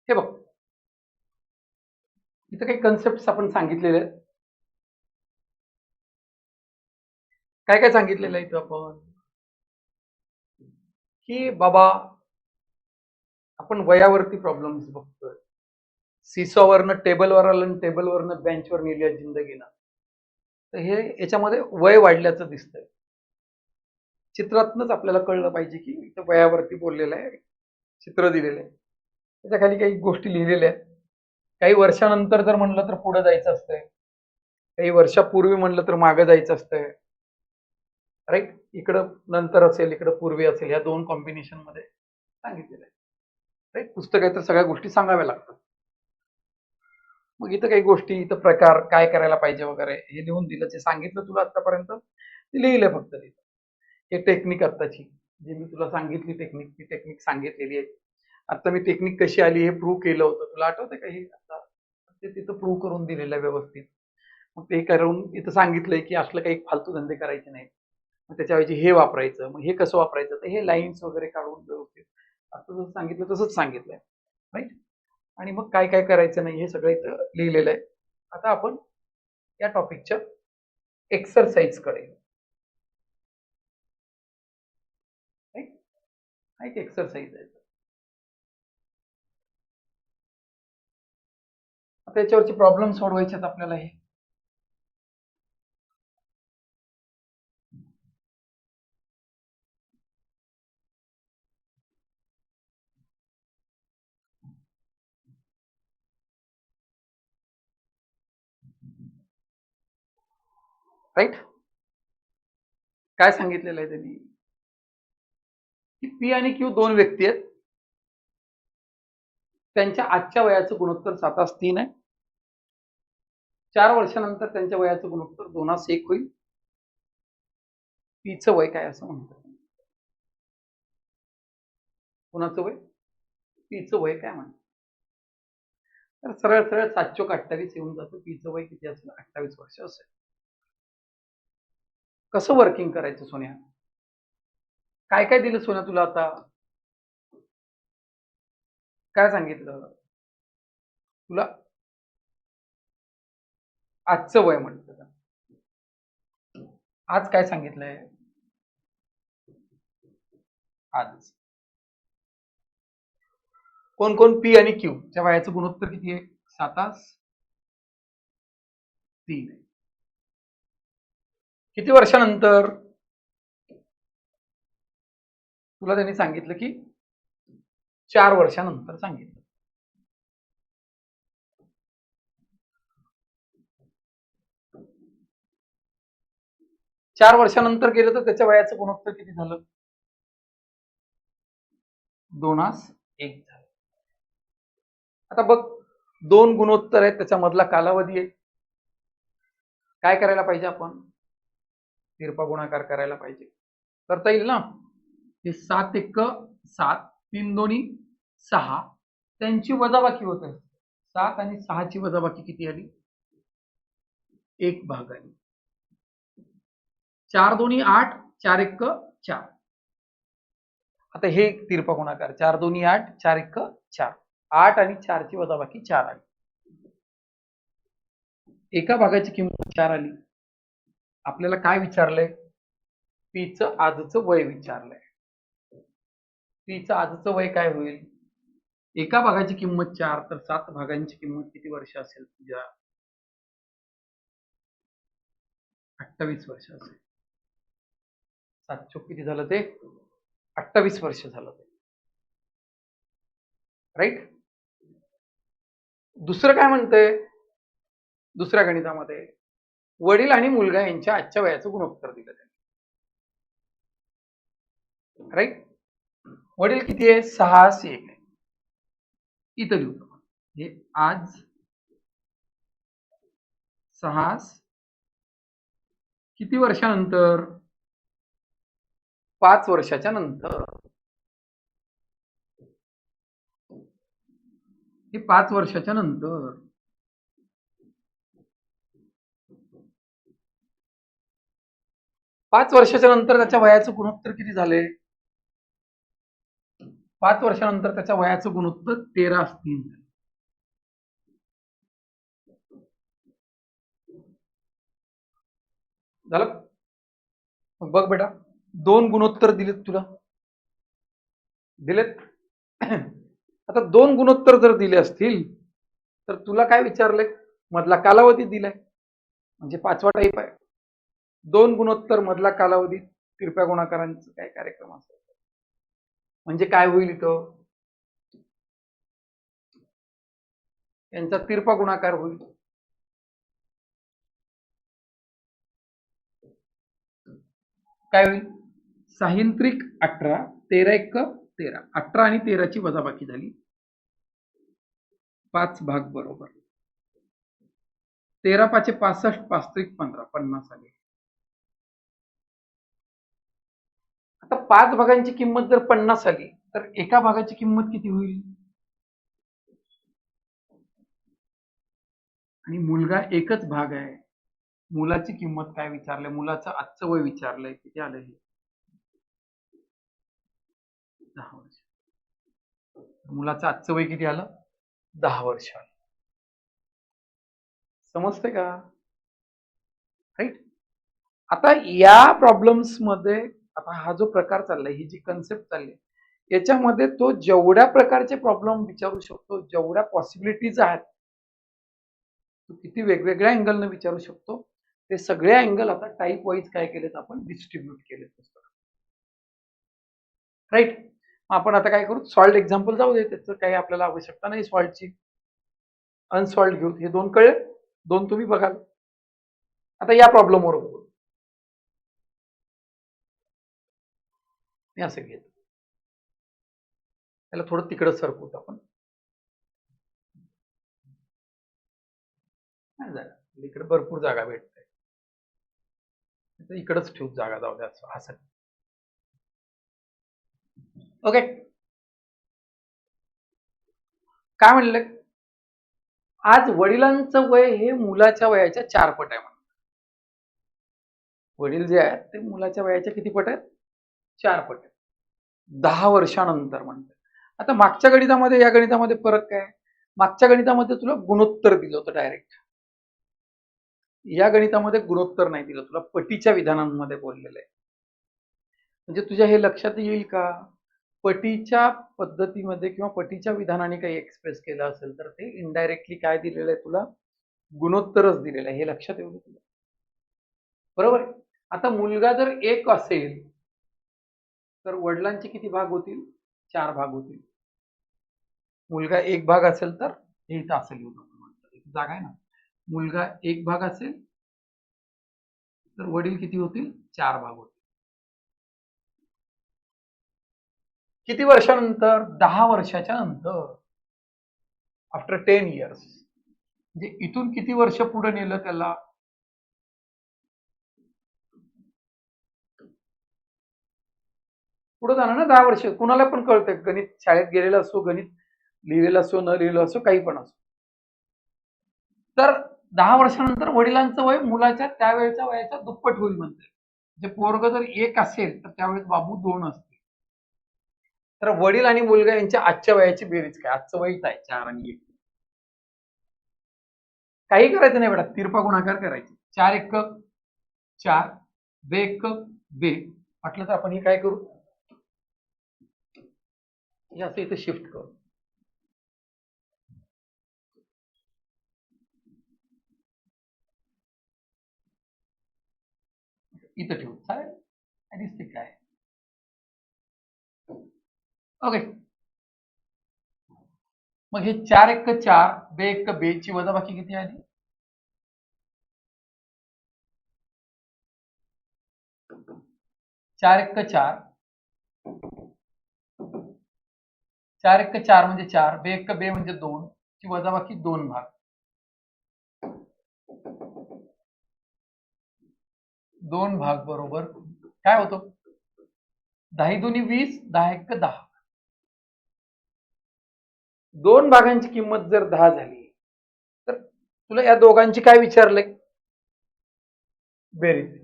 हे बघ, इथं काही कन्सेप्ट आपण सांगितलेले आहेत. काय काय सांगितलेलं आहे इथं आपण, की बाबा आपण वयावरती प्रॉब्लेम्स बघतोय. सीसॉवरनं टेबलवर आलं आणि टेबलवरनं बेंचवर नेली जिंदगीनं. तर हे याच्यामध्ये वय वाढल्याचं दिसतंय. चित्रातनच आपल्याला कळलं पाहिजे की इथं वयावरती बोललेलं आहे, चित्र दिलेलं आहे, त्याच्या खाली काही गोष्टी लिहिलेल्या आहेत. काही वर्षानंतर जर म्हणलं तर पुढे जायचं असतंय, काही वर्षापूर्वी म्हणलं तर मागे जायचं असतंय. राईट, इकडं नंतर असेल, इकडं पूर्वी असेल, या दोन कॉम्बिनेशन मध्ये सांगितलेलं आहे. राईट, पुस्तक आहे तर सगळ्या गोष्टी सांगाव्या लागतात. मग इथं काही गोष्टी, इथं प्रकार काय करायला पाहिजे वगैरे हे लिहून दिलं, जे सांगितलं तुला आतापर्यंत ते लिहिलंय फक्त तिथं. हे टेक्निक आत्ताची जी मी तुला सांगितली टेक्निक, ती टेक्निक सांगितलेली आहे. आता मी टेक्निक कशी आली हे प्रूव्ह केलं होतं, तुला आठवतंय का? हे आता ते तिथं प्रूव्ह करून दिलेलं आहे व्यवस्थित. मग ते करून इथं सांगितलंय की असलं काही फालतू धंदे करायचे नाहीत, मग त्याच्याऐवजी हे वापरायचं. मग हे कसं वापरायचं, तर हे लाईन्स वगैरे काढून व्यवस्थित आता जसं सांगितलं तसंच सांगितलंय. राईट, आणि मग काय काय करायचं नाही हे सगळं इथं लिहिलेलं आहे. आता आपण या टॉपिकच्या एक्सरसाइज कडे. एक एक्सरसाइज आहे, त्याच्यावरचे प्रॉब्लेम सोडवायचे आहेत आपल्याला. हे राईट, काय सांगितलेलं आहे त्यांनी की पी आणि क्यू दोन व्यक्ती आहेत. त्यांच्या आजच्या वयाचं गुणोत्तर 7:3 आहे. 4 वर्षानंतर त्यांच्या वयाचं गुणोत्तर 2:1 होईल. पीचं वय काय असं म्हणतात? कुणाचं वय? पीचं वय काय म्हणतात? तर सरळ सरळ 7×28 येऊन जातं. पीचं वय किती असेल? 28 वर्ष असेल. कसं वर्किंग करायचं सोन्या? काय काय दिलं सोन्या तुला आता? काय सांगितलं तुला? आजचं वय म्हणतं. आज काय सांगितलंय? आज कोण कोण पी आणि क्यू च्या वयाचं गुणोत्तर किती आहे? 7:3. किती वर्षानंतर? तुला त्यांनी सांगितलं की 4 वर्षानंतर सांगितलं. चार वर्षानंतर गेलं तर त्याच्या वयाचं गुणोत्तर किती झालं? 2:1 झालं. आता बघ, 2 गुणोत्तर आहेत, त्याच्यामधला कालावधी आहे. काय करायला पाहिजे आपण? तिरपा गुणाकार करायला पाहिजे. करता येईल ना? हे 7×1 = 7, 3×2 = 6. त्यांची वजाबाकी होत आहे. 7 आणि 6 ची वजाबाकी किती आली? 1 भाग आली. 4×2 = 8, 4×1 = 4. आता हे तिरपा गुणाकार 4×2 = 8, 4×1 = 4. 8 आणि 4 ची वजाबाकी 4 आली. एका भागाची किंमत 4 आली. आपल्याला काय विचारलंय? पीचं आजचं वय विचारलंय. पीचं आजचं वय काय होईल? एका भागाची किंमत 4, तर 7 भागांची किंमत किती वर्ष असेल तुझ्या? 28 वर्ष असेल. 7 किती झालं ते? 28 वर्ष झालं ते. राईट? दुसरं काय म्हणतंय? दुसऱ्या गणितामध्ये वडील आणि मुलगा यांच्या आजच्या वयाचं गुणोत्तर दिलं त्यांनी. राईट? वडील किती आहे? 6:1 आहे. इथं लिहू. हे आज 6 किती वर्षानंतर? 5 वर्षाच्या नंतर. हे 5 वर्षाच्या नंतर. 5 वर्षाच्या नंतर त्याच्या वयाचं गुणोत्तर किती झाले? 5 वर्षानंतर त्याच्या वयाचं गुणोत्तर 13:3 झाले. झालं? बघ बेटा, 2 गुणोत्तर दिलेत तुला. दिलेत. आता 2 गुणोत्तर जर दिले असतील तर तुला काय विचारलंय? मधला कालावधी दिलाय, म्हणजे 5वा टाईप आहे. 2 गुणोत्तर मधला कालावधी तिरप्या गुणाकारांचा काय कार्यक्रम असेल, म्हणजे काय होईल इथं? यांचा तिरपा गुणाकार होईल. काय होईल? 6×3 = 18, 13×1 = 13. 18 आणि 13 ची वजाबाकी झाली. 5 भाग बरोबर. 13×5 = 65, 5×3 = 15, 50 आले. आता 5 भागांची किंमत जर 50 आली तर एका भागाची किंमत किती होईल? आणि मुलगा एकच भाग आहे. मुलाची किंमत काय विचारलंय? मुलाचं आजचं वय विचारलंय. किती आलं हे? 10 वर्ष. मुलाचं आजचं वय किती आलं? 10 वर्ष आलं. समजते का? राईट? आता या प्रॉब्लेम्स मध्ये, आता हा जो प्रकार चाललाय, ही जी कन्सेप्ट चालली, याच्यामध्ये तो जेवढ्या प्रकारचे प्रॉब्लेम विचारू शकतो, जेवढ्या पॉसिबिलिटीज आहेत, तो किती वेगवेगळ्या अँगलने विचारू शकतो, ते सगळे अँगल आता टाईप वाईज काय केलेत आपण? डिस्ट्रीब्यूट केलेत. राईट? आपण आता काय करू? सॉल्ड एक्झाम्पल जाऊ दे, त्याचं काही आपल्याला आवश्यकता नाही सॉल्डची. अनसॉल्ड घेऊ. हे 2 कळले? 2 तुम्ही बघाल. आता या प्रॉब्लेमवर बघू. मी असं घेतो, त्याला थोडं तिकडं सरकवतो आपण. नाही जागा, इकडे भरपूर जागा भेटते, इकडच ठेवू जागा, जाऊ द्या असं. ओके, काय म्हणलं, आज वडिलांचं वय हे मुलाच्या वयाच्या 4 पट आहे. वडील जे आहेत ते मुलाच्या वयाच्या किती पट आहेत? 4 पट आहेत. 10 वर्षानंतर म्हणतात. आता मागच्या गणितामध्ये या गणितामध्ये फरक काय? मागच्या गणितामध्ये तुला गुणोत्तर दिलं होतं डायरेक्ट, या गणितामध्ये गुणोत्तर नाही दिलं, तुला पटीच्या विधानांमध्ये बोललेलं आहे. म्हणजे तुझ्या हे लक्षात येईल का, पटीच्या पद्धतीमध्ये किंवा पटीच्या विधानाने काही एक्सप्रेस केलं असेल तर ते इनडायरेक्टली काय दिलेलं आहे तुला, गुणोत्तरच दिलेलं आहे, हे लक्षात येऊ दे तुला. बरोबर. आता मुलगा जर 1 असेल तर वडिलांचे किती भाग होतील? 4 भाग होतील. मुलगा 1 भाग असेल तर हे इथं असेल, जागा आहे ना, मुलगा 1 भाग असेल तर वडील किती होतील? 4 भाग होतील. किती वर्षानंतर? 10 वर्षाच्या नंतर, आफ्टर 10 इयर्स. म्हणजे इथून किती वर्ष पुढे नेलं त्याला? पुढे जाणार ना 10 वर्ष. कुणाला पण कळतं, गणित शाळेत गेलेलं असो, गणित लिहिलेलं असो, न लिहिलं असो, काही पण असो. तर 10 वर्षानंतर वडिलांचं वय मुलाच्या त्यावेळेच्या वयाच्या दुप्पट होईल म्हणते. म्हणजे पोरग जर 1 असेल तर त्यावेळेस बाबू 2 असते. तर वडील आणि मुलगा यांच्या आजच्या वयाची बेरीज काय? आजचं वय आहे 4 आणि 1. काही करायचं नाही बेटा, तिरपा गुणाकार करायचे. 4 1 4, 2 1 2. म्हटलं तर आपण हे काय करू, हे असं इथं शिफ्ट करू. इथं ठेवू, चालेल? दिसते काय? ओके, मग हे 4 1 4, 2 1 2 ची वजाबाकी किती आली? 4 1 4, 4 1 4 म्हणजे 4, 2 1 2 म्हणजे 2 ची वजाबाकी 2 भाग. 2 भाग बरोबर काय होतं? 10 दुनी 20, 10 1 10. 2 भागांची किंमत जर 10 झाली तर तुला या दोघांची काय विचारलंय? बेरीज.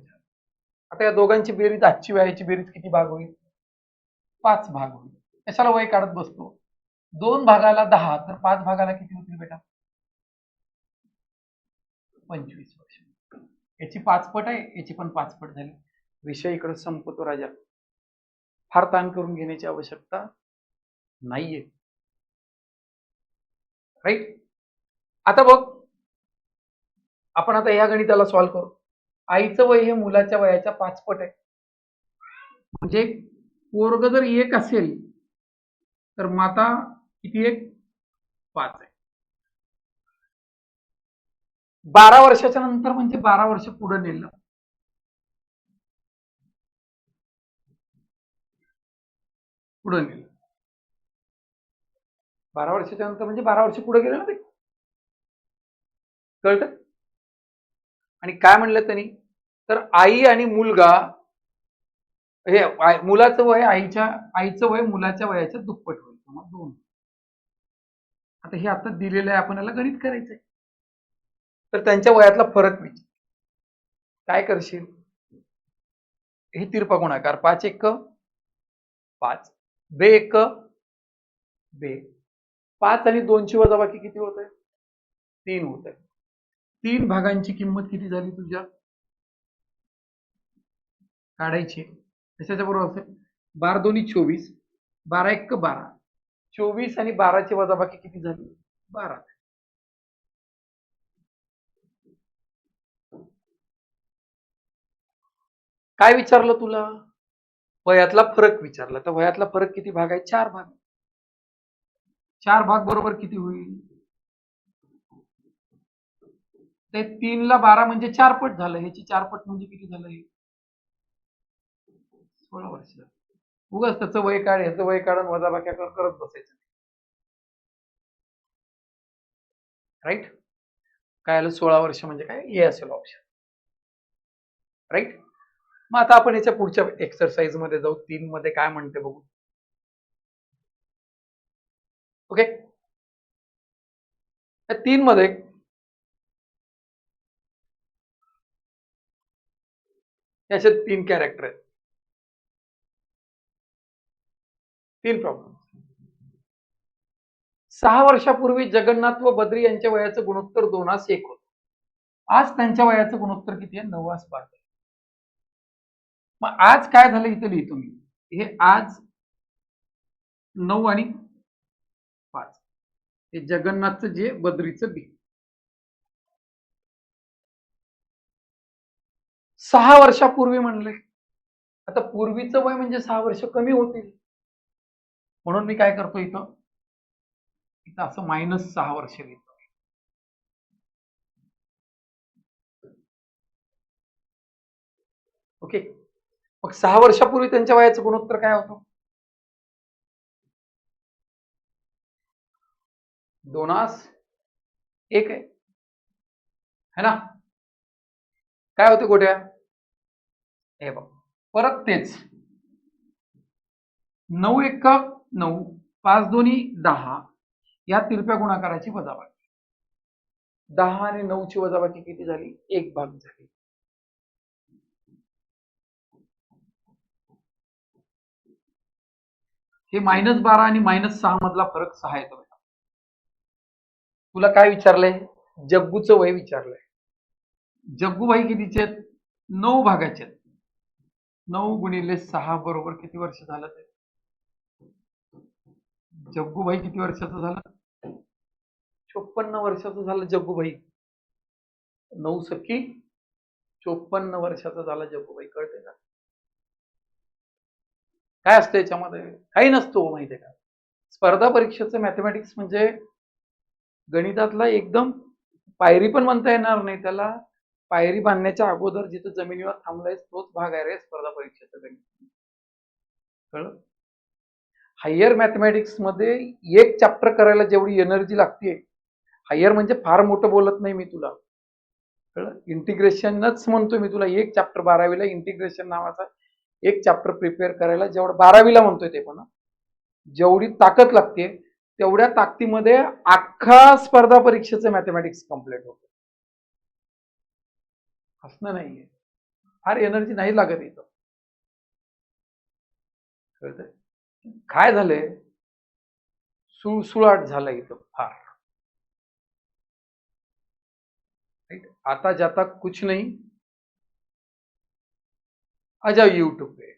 आता या दोघांची बेरीज, आजची वयाची बेरीज किती भाग होईल? 5 भाग होईल. कशाला वय काढत बसतो? 2 भागाला 10 तर 5 भागाला किती होतील बेटा? 25 वर्ष. याची 5 पट आहे, याची पण 5 पट झाली. विषय इकडे संपतो राजा. फार ताण करून घेण्याची आवश्यकता नाहीये. राईट. आता बघ, आपण आता या गणिताला सॉल्व्ह करू. आईचं वय हे मुलाच्या वयाच्या 5 पट आहे. म्हणजे पोरग जर 1 असेल तर माता किती आहे? 5 आहे. 12 वर्षाच्या नंतर म्हणजे 12 वर्ष पुढे नेलं. पुढे नेलं 12 वर्षाच्या नंतर म्हणजे 12 वर्ष पुढे गेलं ना ते, कळतं? आणि काय म्हणलं त्यांनी, तर आई आणि मुलगा हे मुलाचं वय आईचं वय मुलाच्या वयाच्या दुप्पट होईल, 2. आता हे आता दिलेलं आहे, आपण याला गणित करायचंय. तर त्यांच्या वयातला फरक विचार. काय करशील? हे तिरपा गुणाकार, 5 1 5, 2 1 2. 5 आणि 2 ची वजाबाकी किती होत आहे? 3 होत आहे. 3 भागांची किंमत किती झाली तुझ्या? काढायची. कशाच्या बरोबर असेल? 12 2 24, 12 1 12. 24 आणि 12 ची वजाबाकी किती झाली? 12. काय विचारलं तुला? वयातला फरक विचारला. तर वयातला फरक किती भाग आहे? 4 भाग. 4 भाग बरोबर किती होईल? ते 3 ला 12 म्हणजे 4 पट झालं. ह्याची 4 पट म्हणजे किती झालं? 16 वर्ष. उगाच त्याचं वय काढ, ह्याचं वय काढून वजाबाक्या करत बसायचं. राईट. काय आलं 16 वर्ष म्हणजे काय, हे असेल ऑप्शन. राईट. मग आता आपण याच्या पुढच्या एक्सरसाइज मध्ये जाऊ. 3 मध्ये काय म्हणते बघू. ओके. 3 मध्ये याचे 3 कॅरेक्टर आहेत. 3 प्रॉब्लेम. 6 वर्षापूर्वी जगन्नाथ व बद्री यांच्या वयाचं गुणोत्तर 2:1 होतं. आज त्यांच्या वयाचं गुणोत्तर किती आहे? 9:5. मग आज काय झालं इथे लिहितो मी. हे आज 9 आणि 5. हे जगन्नाथचं जे, बद्रीचं बी. 6 वर्षापूर्वी म्हणले. आता पूर्वीचं वय म्हणजे 6 वर्ष कमी होतील. म्हणून मी काय करतो इथं असं -6 वर्ष लिहितो. ओके. मग 6 वर्षापूर्वी त्यांच्या वयाचं गुणोत्तर काय होतं? 2:1 है ना. काय होते गोट्या? हे बघ, परत तेच 9:1 9, 5×2 10 या तिरप्या गुणाकाराची वजाबाकी. 10 आणि 9ची वजाबाकी किती झाली? 1 भाग झाली. हे -12 आणि -6 मधला फरक 6 येतो. तुला काय विचारलंय? जग्गूचं वय विचारलंय. जग्गूबाई कितीचे आहेत? 9 भागाचे आहेत. 9 × 6 बरोबर किती वर्ष झालं ते? जग्गूबाई किती वर्षाचं झालं? 54 वर्षाचं झालं जग्गूबाई. 9 सख्खी 54 वर्षाचा झाला जग्गूबाई. कळते का? काय असतं याच्यामध्ये? काही नसतो माहितीये का. स्पर्धा परीक्षेचं मॅथमॅटिक्स म्हणजे गणितातला एकदम पायरी पण म्हणता येणार नाही त्याला. पायरी बांधण्याच्या अगोदर जिथं जमिनीवर थांबलाय तोच भाग आहे रे स्पर्धा परीक्षेचं गणित. कळलं? हायर मॅथमॅटिक्स मध्ये एक चॅप्टर करायला जेवढी एनर्जी लागते, हायर म्हणजे फार मोठं बोलत नाही मी तुला. कळलं? इंटिग्रेशनच म्हणतोय मी तुला. एक चॅप्टर 12वीला इंटिग्रेशन नावाचा एक चॅप्टर प्रिपेअर करायला जेवढं 12वीला म्हणतोय ते पण जेवढी ताकद लागते तेवढ्या ताकदीमध्ये अख्खा स्पर्धा परीक्षेचं मॅथमॅटिक्स कम्प्लीट होतं. असणं नाहीये. फार एनर्जी नाही लागत इथं. कळतंय? काय झालंय? सुळसुळाट झालं इथं फार. आता जाता कुछ नहीं, आ जाओ यूट्यूब पे.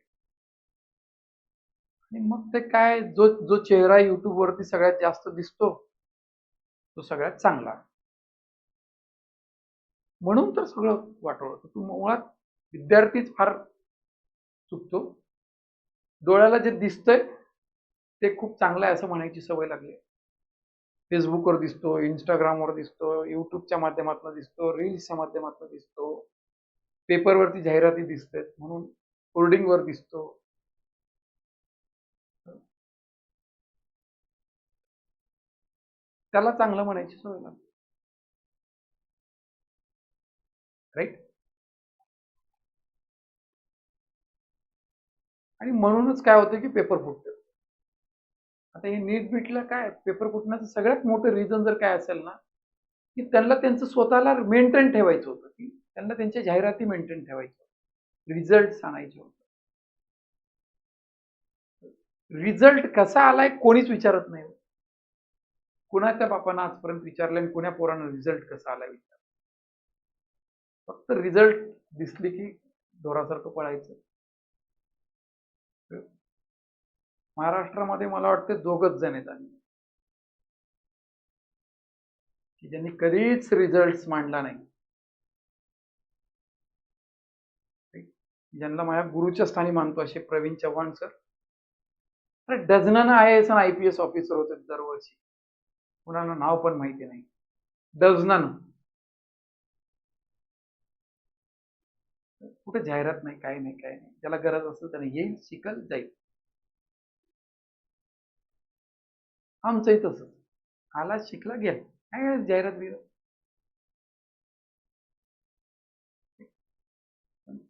आणि मग ते काय, जो चेहरा युट्यूब वरती सगळ्यात जास्त दिसतो तो सगळ्यात चांगला. म्हणून तर सगळं वाटोळं. तू मुळात विद्यार्थीच फार चुकतो. डोळ्याला जे दिसतंय ते खूप चांगलं आहे असं म्हणायची सवय लागली. फेसबुकवर दिसतो, इंस्टाग्रामवर दिसतो, युट्यूबच्या माध्यमातून दिसतो, रील्सच्या माध्यमातून दिसतो, पेपरवरती जाहिराती दिसतात म्हणून होर्डिंगवर दिसतो. त्याला चांगलं म्हणायची सवय लागली. राईट. आणि म्हणूनच काय होतं की पेपर फुटतो. आता हे नीट बीटला काय पेपर फुटण्याचं सगळ्यात मोठं रिझन जर काय असेल ना, की त्यांना त्यांचं स्वतःला मेंटेन ठेवायचं होतं, की त्यांना त्यांच्या जाहिराती मेंटेन ठेवायच्या, रिझल्ट आणायचे होते. रिझल्ट कसा आलाय कोणीच विचारत नाही. कुणाच्या बापानं आजपर्यंत विचारलं आणि कुण्या पोरानं रिझल्ट कसा आलाय विचार. फक्त रिझल्ट दिसली की ढोरासारखं पळायचं. महाराष्ट्रामध्ये मला वाटतं 2च जण आहेत की ज्यांनी कधीच रिझल्ट मांडला नाही. ज्यांना माझ्या गुरुच्या स्थानी मानतो असे प्रवीण चव्हाण सर. डझनानं IAS आणि IPS ऑफिसर होते दरवर्षी. कुणाला नाव पण माहिती नाही. डझनानं. कुठे जाहिरात नाही, काय नाही, काय नाही. ज्याला गरज असेल त्याने येईल, शिकल, जाईल. आमचंही तसंच. आला शिकला गेला, काय जाहिरात बिरात.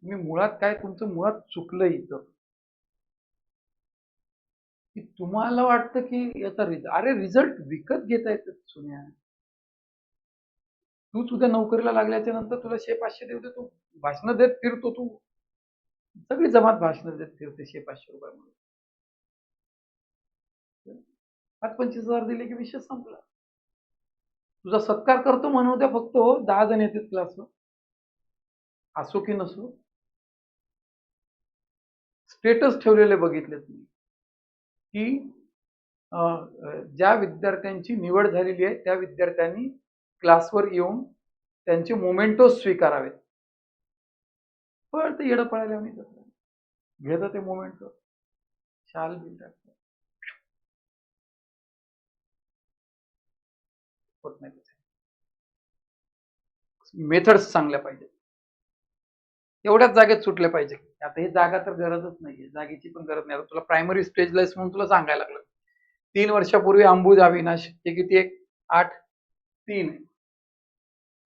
तुम्ही मुळात काय, तुमचं मुळात चुकलं इथं, की तुम्हाला वाटतं की याचा अरे रिझल्ट विकत घेता येतात सोन्या. तू तुझ्या नोकरीला लागल्याच्या नंतर तुला 100-500 देऊ दे, तू भाषण देत फिरतो, तू सगळी जमात भाषण देत फिरते 100-500 रुपयामध्ये. 5-25 हजार दिले की विषय संपला. तुझा सत्कार करतो म्हणून द्या फक्त, हो 10 जण येतात क्लासवर, असो की नसो. स्टेटस ठेवलेले बघितले तुम्ही की ज्या विद्यार्थ्यांची निवड झालेली आहे त्या विद्यार्थ्यांनी क्लासवर येऊन त्यांचे मोमेंटोज स्वीकारावेत. पण ते येडं पळायला मी घेतं ते मोमेंटो, शाल बिल टाकतो, होत नाही. मेथड्स चांगल्या पाहिजे, एवढ्याच जागेत सुटल्या पाहिजे. आता ही जागा तर गरजच नाहीये, जागेची पण गरज नाही. आता तुला प्रायमरी स्टेजलाइस म्हणून तुला सांगायला लागलं. 3 वर्षापूर्वी अंबुज अविनाश हे किती आहे? 8, 3,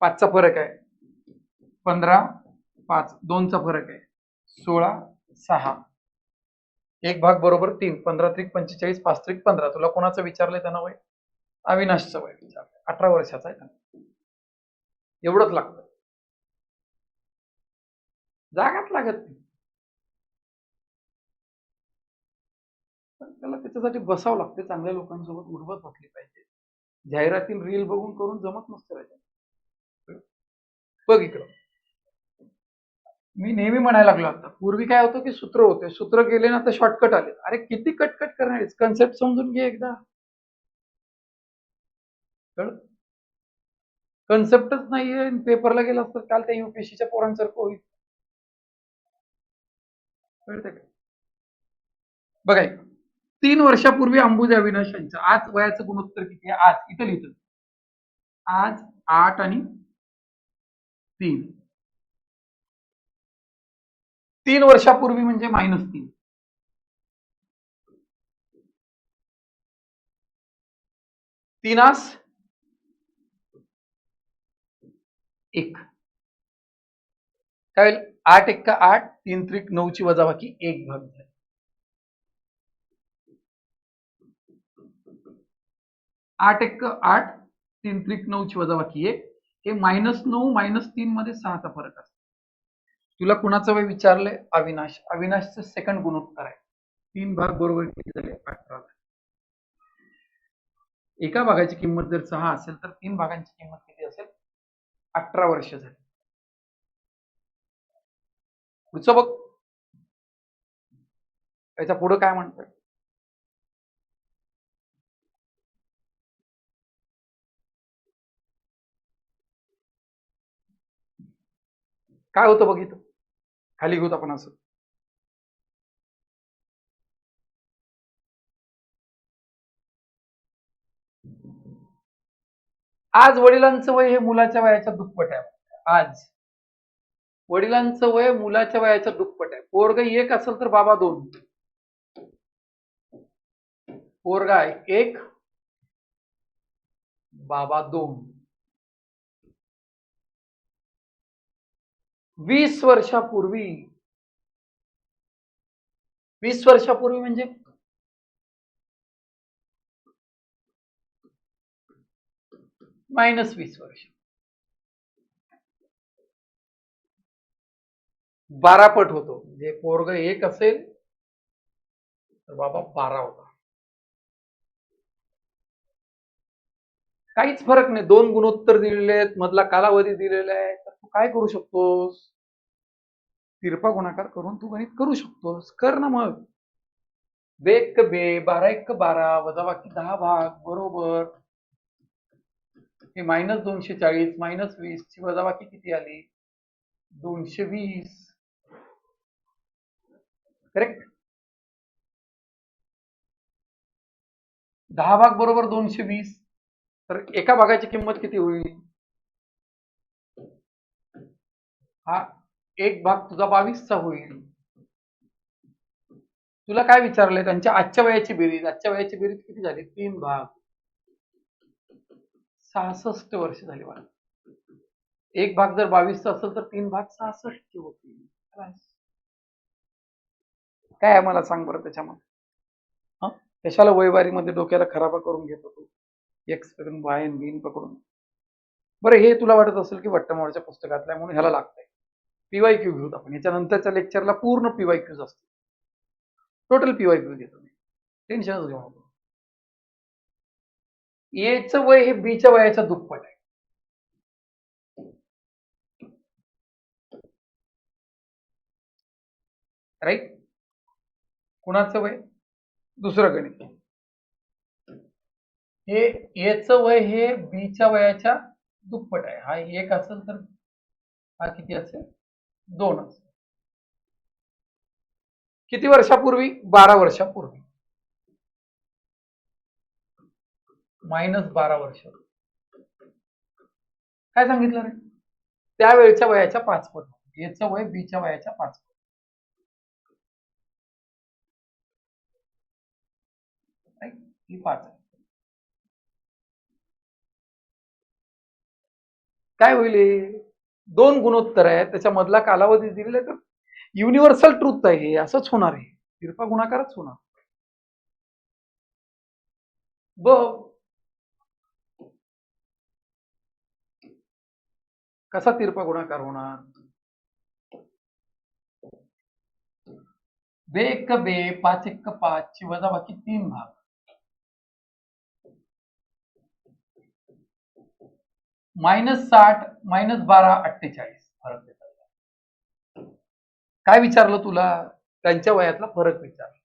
5चा फरक आहे, 15, 5, 2चा फरक आहे, 16, 6, एक भाग बरोबर 3, 15 त्रिक 45, 5 त्रिक 15. तुला कोणाचं विचारलंय त्यांना वय? अविनाशचं वय विचारलंय, 18 वर्षाचा आहे त्यांना. एवढंच लागतं, जागाच लागत नाही. त्याला त्याच्यासाठी बसावं लागते, चांगल्या लोकांसोबत उठबस बसली पाहिजे. जाहिरातील रील बघून करून जमत नसतं राजा. बघ इकडं, मी नेहमी म्हणायला लागलो आता, पूर्वी काय होतं की सूत्र होते, सूत्र गेले ना तर शॉर्टकट आले. अरे किती कटकट करणार, कन्सेप्ट समजून घे एकदा. कन्सेप्टच नाहीये, पेपरला गेला असतं काल त्या युपीएससीच्या पोरांसारखं होईल. कळतं का? बघा 3 वर्षापूर्वी अंबुज अविनाश यांचं आज वयाचं गुणोत्तर किती आहे? आज इथं लिहितो, आज 8 आणि 3. 3 वर्षापूर्वी म्हणजे -3. 3 1 काय होईल? 8 1 8, 3 त्रिक 9 ची वजाबाकी 1 भाग झाली. 8 1 8, 3 त्रिक 9 ची वजाबाकी 1. हे -9 -3 मध्ये 6चा फरक असतो. तुला कुणाचं वय विचारलंय? अविनाश. अविनाशचं सेकंड गुणोत्तर आहे. 3 भाग बरोबर किती झाले? 18. एका भागाची किंमत जर 6 असेल तर 3 भागांची किंमत किती असेल? 18 वर्ष झाली. पुढचं बघ, याच्या पुढे काय म्हणतोय? काय होतं बघितलं, खाली घेऊत आपण असं. आज वडिलांचं वय हे मुलाच्या वयाच्या दुप्पट आहे. आज वडिलांचं वय मुलाच्या वयाच्या दुप्पट आहे. पोरग 1 असेल तर बाबा 2. पोरगा 1, बाबा 2. 20 वर्षापूर्वी, 20 वर्षापूर्वी म्हणजे -20 वर्ष, 12 पट होतो. म्हणजे पोरग 1 असेल तर बाबा 12 होता. काहीच फरक नाही, 2 गुणोत्तर दिलेले आहेत, मधला कालावधी दिलेला आहे, तर तू काय करू शकतोस? तिरपा गुणाकार करून तू गणित करू शकतोस. कर ना मग. 2 1 2, 12 1 12, वजाबाकी 10 भाग बरोबर. हे -240 -20 ची वजाबाकी किती आली? 220. करेक्ट. 10 भाग बरोबर 220. तर एका भागाची किंमत किती होईल? हा एक भाग तुझा 22चा होईल. तुला काय विचारलंय? त्यांच्या आजच्या वयाची बेरीज. आजच्या वयाची बेरीज किती झाली? 3 भाग 66 वर्ष झाली. मला एक भाग जर 22चा असेल तर 3 भाग 66 होतील. काय आहे मला सांग बरं त्याच्यामध्ये. हा, कशाला वयवारीमध्ये डोक्याला खराबा करून घेतो तू, एक्स पकडून वाय बीन पकडून. बरं, हे तुला वाटत असेल की वट्टमावळच्या पुस्तकातलं आहे म्हणून ह्याला लागतंय. पीवायक्यू घेऊत आपण, याच्यानंतरच्या लेक्चरला पूर्ण पीवायक्यूज असते, टोटल पीवायक्यू घेतो मी, टेन्शनच घेऊ नको. एचं वय हे बीच्या वयाच्या दुप्पट आहे. राईट. कुणाचं वय? दुसरं गणित. हे एचं वय हे बीच्या वयाच्या दुप्पट आहे. हा 1 असेल तर हा किती असेल? 2 असेल. किती वर्षापूर्वी? 12 वर्षापूर्वी. -12 वर्ष. काय सांगितलं रे? त्यावेळच्या वयाच्या 5 पट. याचं वय बीच्या वयाच्या 5 पट. ही 5 आहे. काय होईल? 2 गुणोत्तर आहे, त्याच्या मधला कालावधी दिलेला आहे, तर युनिव्हर्सल ट्रूथ आहे हे, असंच होणार आहे, तिरपा गुणाकारच होणार. कसा तिरपा गुणाकार होणार? बे 1 बे, 5 1 5 ची वजाबाकी 3 भाग. -60 -12 48 फरक देतात. काय विचारलं तुला? त्यांच्या वयातला फरक विचारला.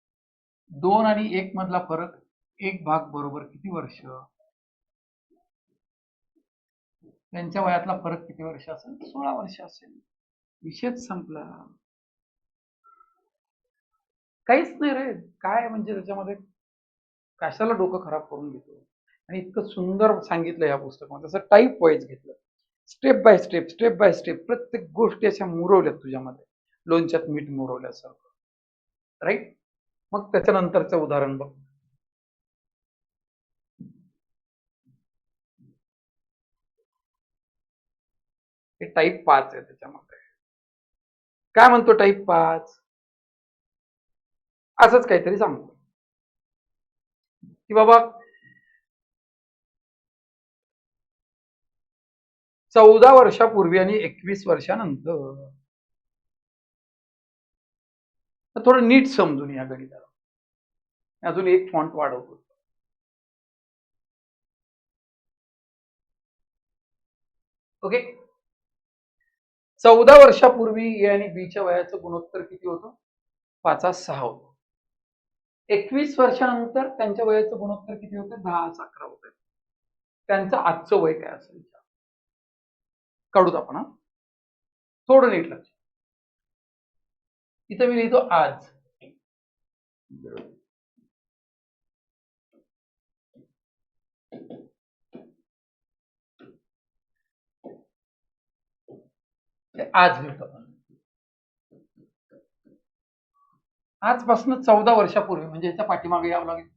2 आणि 1 मधला फरक 1 भाग बरोबर किती वर्ष? त्यांच्या वयातला फरक किती वर्ष असेल? 16 वर्ष असेल. विषयच संपला. काहीच नाही रे. काय म्हणजे त्याच्यामध्ये कशाला डोकं खराब करून घेतो? आणि इतकं सुंदर सांगितलं या पुस्तकामध्ये, तसं टाईप वाईज घेतलं, स्टेप बाय स्टेप प्रत्येक गोष्टी अशा मुरवल्यात तुझ्यामध्ये, लोणच्यात मीठ मुरवल्यासारखं. राईट. मग त्याच्यानंतरचं उदाहरण बघ. हे टाईप 5 आहे. त्याच्यामध्ये काय म्हणतो टाईप 5? असंच काहीतरी सांगतो की बाबा 14 वर्षापूर्वी आणि 21 वर्षानंतर. थोडं नीट समजून या गणिताला. अजून एक फॉन्ट वाढवतो. ओके. 14 वर्षापूर्वी ए आणि बीच्या वयाचं गुणोत्तर किती होतं? 5/6 होतं. 21 वर्षानंतर त्यांच्या वयाचं गुणोत्तर किती होतं? 10/11 होतं. त्यांचं आजचं वय काय असेल काढूत आपण. हा, थोडं नीट लक्ष. इथं मी लिहितो आज. आज लिहितो आपण. आजपासून 14 वर्षापूर्वी, म्हणजे याच्या पाठीमागे यावं लागेल.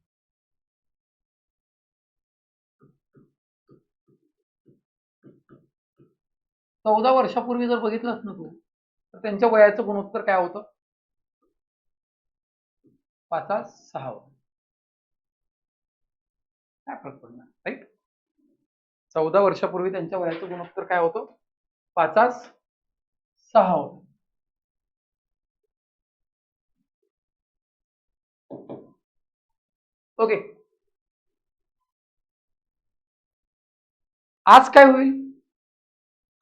चौदा वर्षापूर्वी जर बघितलंस ना तू, तर त्यांच्या वयाचं गुणोत्तर काय होतं? 5/6 होतं. काय फरक पडणार? राईट. 14 वर्षापूर्वी त्यांच्या वयाचं गुणोत्तर काय होतं? 5/6 होतं. ओके. आज काय होईल?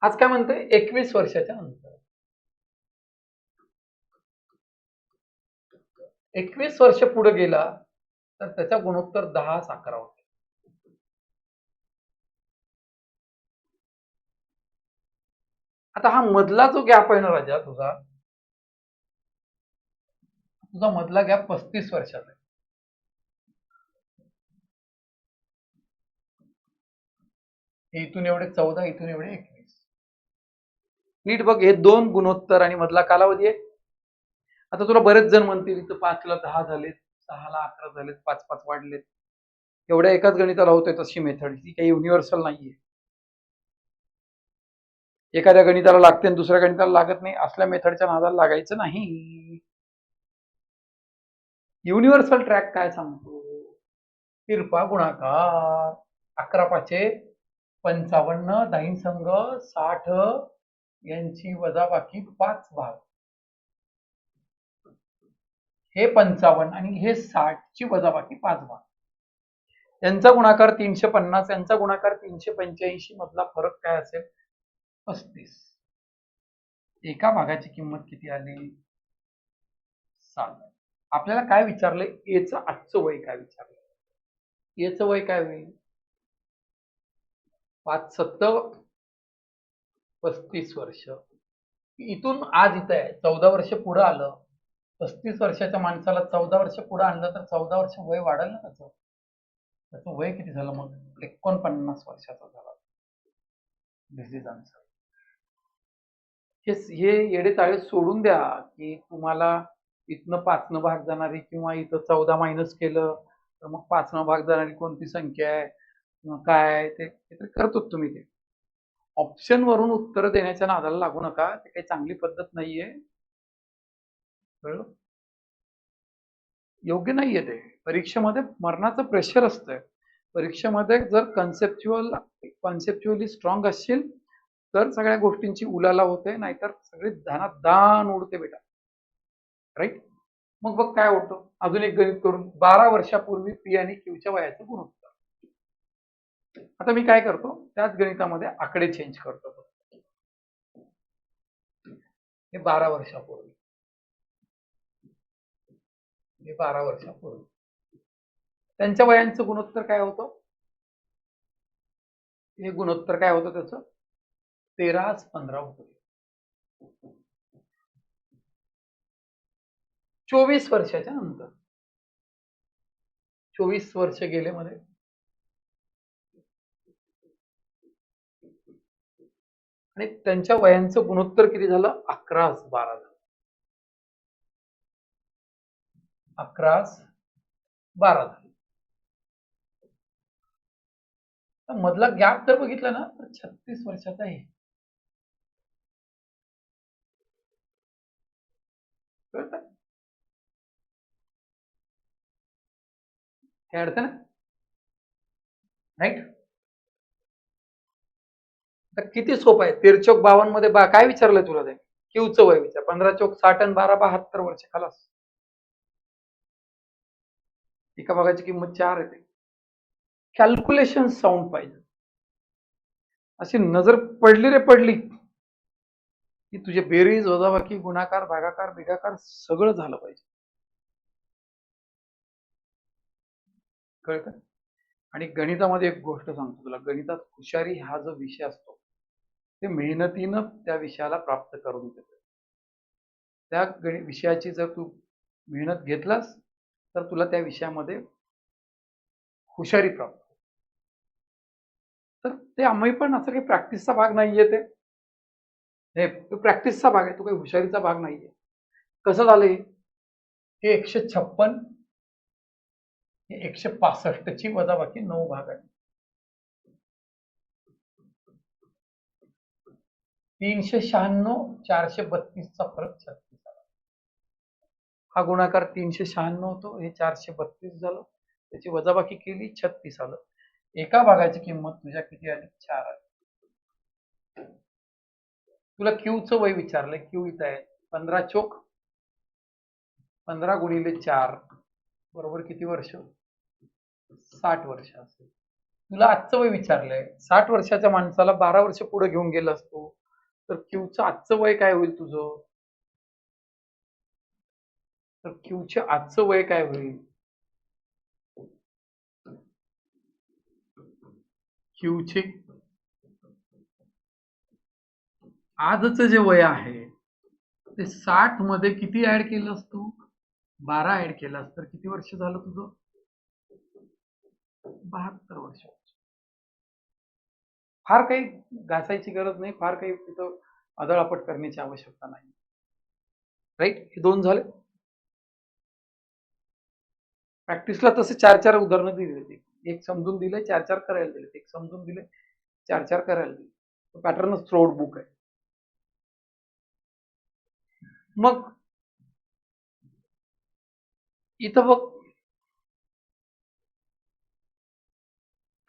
आज काय म्हणतोय? 21 वर्षाच्या नंतर. 21 वर्ष पुढे गेला तर त्याचा गुणोत्तर 10/11 होतो. आता हा मधला जो गॅप आहे ना राजा, तुझा मधला गॅप 35 वर्षाचा आहे. इथून एवढे 14, इथून एवढे 21. नीट बघ, हे 2 गुणोत्तर आणि मधला कालावधी आहे. आता तुला बरेच जण म्हणतील इथं 5 ला 10 झालेत, 6 ला 11 झालेत, 5 वाढलेत. एवढ्या एकाच गणिताला होतोय तशी मेथड, ही काही युनिव्हर्सल नाहीये. एखाद्या गणिताला लागते आणि दुसऱ्या गणिताला लागत नाही, असल्या मेथडच्या नादाला लागायचं नाही. युनिव्हर्सल ट्रॅक काय सांगतो? तिरपा गुणाकार 11×5=55, दाहीन संघ 60 यांची वजाबाकी 5 भाग. हे 55 आणि हे 60 ची वजाबाकी 5 भाग. यांचा गुणाकार 350, यांचा गुणाकार 385 मधला फरक काय असेल? 35. एका भागाची किंमत किती आली? 7. आपल्याला काय विचारलंय? एचं आजचं वय काय विचारलंय? एचं वय काय होईल? 5×7 35 वर्ष. इथून आज इथं आहे 14 वर्ष पुढे आलं. 35 वर्षाच्या माणसाला 14 वर्ष पुढे आणलं तर 14 वर्ष वय वाढेल ना त्याचं. त्याचं वय किती झालं मग? 49 वर्षाचा झाला. दिस इज आन्सर. हे येडे चाळे सोडून द्या की तुम्हाला इथनं 5 न भाग जाणारी किंवा इथं 14 मायनस केलं तर मग 5 न भाग जाणारी कोणती संख्या आहे काय ते करतो तुम्ही. ते ऑप्शन वरून उत्तर देण्याच्या नादाला लागू नका. ते काही चांगली पद्धत नाहीये. कळलं? योग्य नाहीये ते. परीक्षेमध्ये मरणाचं प्रेशर असतंय. परीक्षेमध्ये जर कॉन्सेप्च्युअली स्ट्रॉंग असशील तर सगळ्या गोष्टींची उलाला होते, नाहीतर सगळी ध्यानात दान उडते बेटा. राईट? मग बघ काय होतं. अजून एक गणित करून 12 वर्षापूर्वी पी आणि क्यूच्या वयाचं गुणोत्तर. आता मी काय करतो, त्याच गणितामध्ये आकडे चेंज करतो. हे 12 वर्षापूर्वी, हे 12 वर्षापूर्वी त्यांच्या वयांचं गुणोत्तर काय होतं? हे गुणोत्तर काय होतं त्याचं? 13:15 होतं. 24 वर्षाच्या नंतर, 24 वर्ष गेले मध्ये, आणि त्यांच्या वयांचं गुणोत्तर किती झालं? 11:12 झालं. 11:12 झालं. मधला गॅप जर बघितला ना तर 36 वर्षाचा आहे. कळतं? काय अडचण आहे? राईट? तर किती सोपं आहे. 13×52 मध्ये काय विचारलंय तुला? ते क्यूचं वय विचार. 15×60 आणि 12×72 वर्ष. खलास. एका भागाची किंमत 4 येते. कॅल्क्युलेशन साऊंड पाहिजे. अशी नजर पडली रे पडली की तुझे बेरीज वजाबाकी गुणाकार भागाकार बिगाकार सगळं झालं पाहिजे. कळतं? आणि गणितामध्ये एक गोष्ट सांगतो तुला. गणितात हुशारी हा जो विषय असतो ते मेहनतीनं त्या विषयाला प्राप्त करून देतो. त्या विषयाची जर तू मेहनत घेतलास तर तुला त्या विषयामध्ये हुशारी प्राप्त. तर ते आम्ही पण असं काही प्रॅक्टिसचा भाग नाहीये. ते प्रॅक्टिसचा भाग आहे, तो काही हुशारीचा भाग नाहीये. कसं झालंय? हे 156, हे 165 ची वजाबाकी 9 भाग आहे. 396, 432 चा फरक 36 आला. हा गुणाकार 396 होतो, हे 432 झालं. त्याची वजाबाकी केली 36 आलं. एका भागाची किंमत तुझ्या किती आली? 4 आली. तुला क्यूचं वय विचारलंय. क्यू इथं आहे 15 गुणिले 4 बरोबर किती वर्ष? 60 वर्ष असेल. तुला आजचं वय विचारलंय. 60 वर्षाच्या माणसाला 12 वर्ष पुढे घेऊन गेला असतो तर क्यूचं आजचं वय काय होईल तुझं? तर क्यूचे आजचं वय काय होईल? क्यूचे आजचं जे वय आहे ते 60 मध्ये किती ऍड केलंस तू? 12 ऍड केलास तर किती वर्ष झालं तुझं? 72 वर्ष. फार काही घासायची गरज नाही, फार काही तिथं आदळआपट करण्याची आवश्यकता नाही. राईट? हे 2 झाले. प्रॅक्टिसला तसे 4-4 उदाहरणं दिली. एक समजून दिले 4-4 करायला दिले, एक समजून दिले 4-4 करायला दिले. पॅटर्नच थ्रोड बुक आहे. मग इथं बघ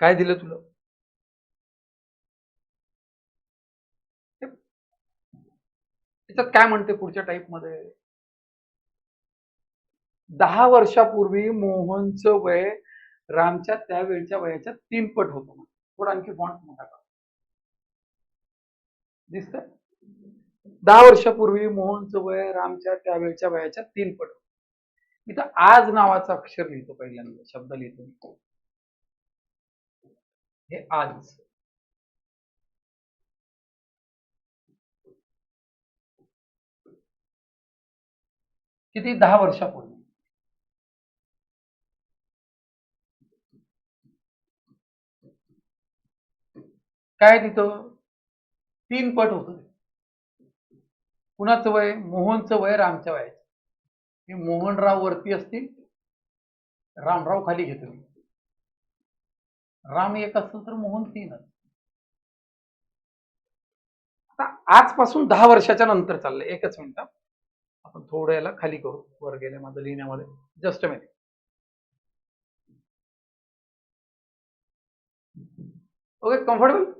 काय दिलं तुला. त्याच्यात काय म्हणते पुढच्या टाईप मध्ये, 10 वर्षापूर्वी मोहनचं वय रामच्या त्यावेळच्या वयाच्या 3 पट होतं. थोडं आणखी फॉन्ट मोठा का दिसतंय. 10 वर्षापूर्वी मोहनचं वय रामच्या त्यावेळच्या वयाच्या 3 पट. इथं आज नावाचं अक्षर लिहितो, पहिल्यांदा शब्द लिहितो हे आज. किती, 10 वर्षापूर्वी. काय तिथं 3 पट होत. कुणाचं वय, मोहनचं वय रामच्या वयाचं. हे मोहनराव वरती असतील, रामराव खाली घेतो मी. राम 1 असेल तर मोहन 3. आता आजपासून 10 वर्षाच्या नंतर चाललंय. एकच मिनिट, आपण थोडं याला खाली करू. वर गेले माझं लिहिण्यामध्ये, जस्ट मिनिट. Okay, comfortable.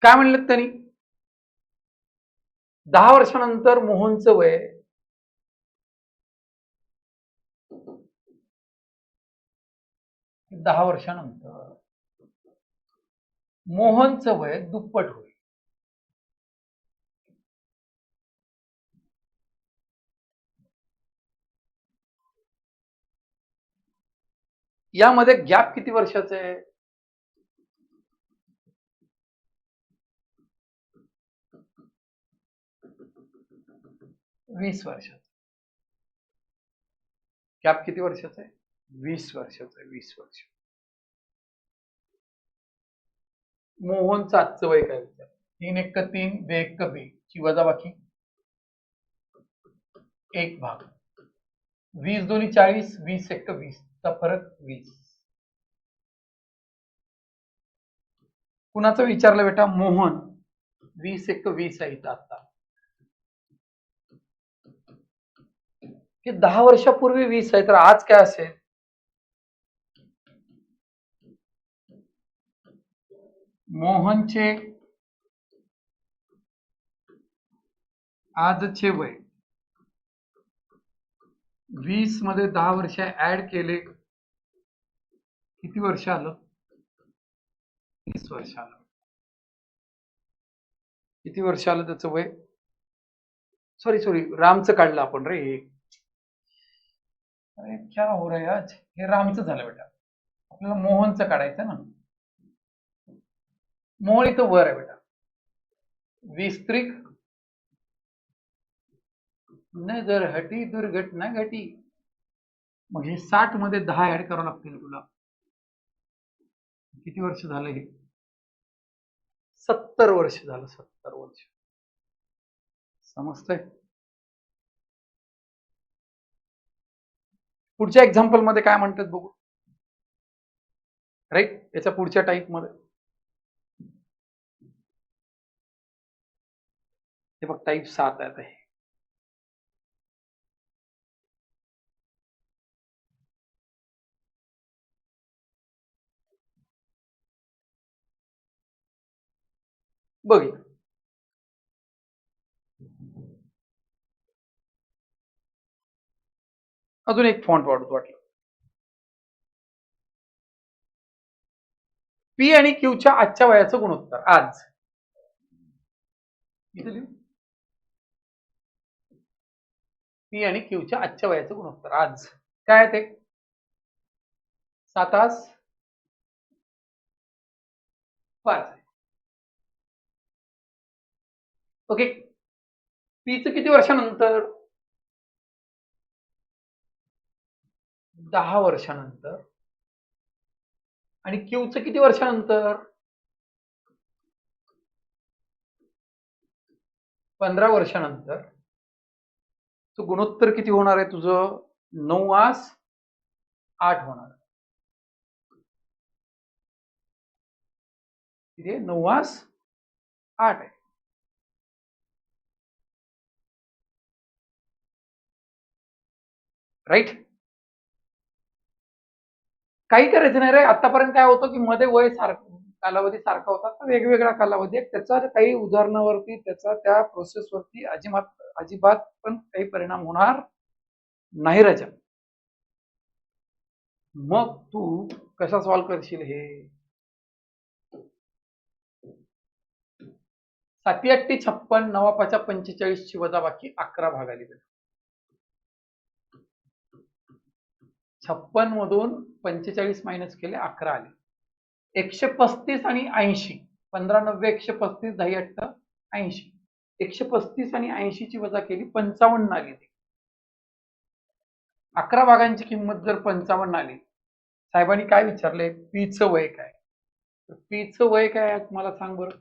काय म्हणलं त्यांनी, 10 वर्षानंतर मोहनचं वय 10 वर्षानंतर मोहनचं वय दुप्पट होईल. यामध्ये गॅप किती वर्षाचं आहे, 20 वर्षाचं. गॅप किती वर्षाचं आहे, 20 वर्षाचं आहे. 20 वर्ष. मोहनचं आजचं वय काय विचार, 3 × 3 2 × 2 ची वजाबाकी 1 भाग 20 2 40 20 1 20 चा फरक 20. कुणाचं विचारलं बेटा, मोहन. 20 1 20 आहे इथं आता. हे 10 वर्षापूर्वी 20 आहे, तर आज काय असेल, मोहनचे आजचे वय 20 मध्ये 10 वर्ष ऍड केले, किती वर्ष आलं, 30 वर्ष आलं. किती वर्ष आलं त्याचं वय, सॉरी रामचं काढलं आपण रे. अरे क्या हो रहा है आज, हे रामचं झालं बेटा. आपल्याला मोहनचं काढायचं ना. मोहन इथं वर आहे बेटा. 20 त्रिक नजर हटी दुर्घटना घटी. मग हे 60 मध्ये 10 ऍड करावं लागतील तुला. किती वर्ष झालं हे, 70 वर्ष झालं. 70 वर्ष. समजतंय. पुढच्या एक्झाम्पल मध्ये काय म्हणतात बघू. राईट, याच्या पुढच्या टाईप मध्ये हे बघ, टाईप 7 आहे. बघ, अजून एक फॉन्ट वाढतो वाटलं. पी आणि क्यूच्या आजच्या वयाचं गुणोत्तर आज. इथे लिहू, पी आणि क्यूच्या आजच्या वयाचं गुणोत्तर आज काय ते, 7 5. ओके, पीचं किती वर्षानंतर, 10 वर्षानंतर. आणि क्यूचं किती वर्षानंतर, 15 वर्षानंतर. तो गुणोत्तर किती होणार आहे तुझं, 9:8 होणार. किती, 9:8 आहे. राईट. काही करायचं नाही रे. आतापर्यंत काय होतं की मध्ये वय सारखं कालावधी सारखा होता, तर वेगवेगळा कालावधी आहे. त्याचा काही उदाहरणावरती त्याचा त्या प्रोसेसवरती अजिबात अजिबात पण काही परिणाम होणार नाही राजा. मग तू कसा सॉल्व्ह करशील हे? 7×8 = 56, 9×5 = 45 ची वजाबाकी 11 भागाली. 56 मधून 45 मायनस केले 11 आले. 135 आणि 80, 15×9 135, 10×8 80. 135 आणि 80 ची वजा केली 55 आली. 11 भागांची किंमत जर 55 आली, साहेबांनी काय विचारले? पीचं वय काय? पीचं वय काय आहे तुम्हाला सांग बरं.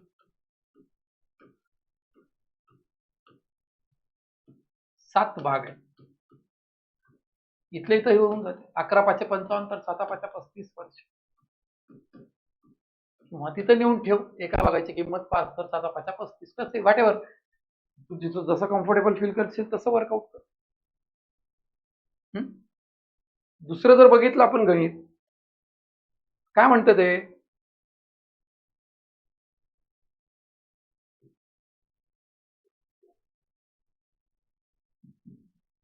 7 भाग आहे. इथले इथं होऊन जाते. 11×5 = 55 तर 7×5 = 35 वर्ष. किंवा तिथं नेऊन ठेव. एका भागाची किंमत 5 तर 7×5 = 35. कसं वाट एव्हर तू जिथं जसं कम्फर्टेबल फील करशील तसं वर्कआउट कर. दुसरं जर बघितलं आपण गणित, काय म्हणतं ते?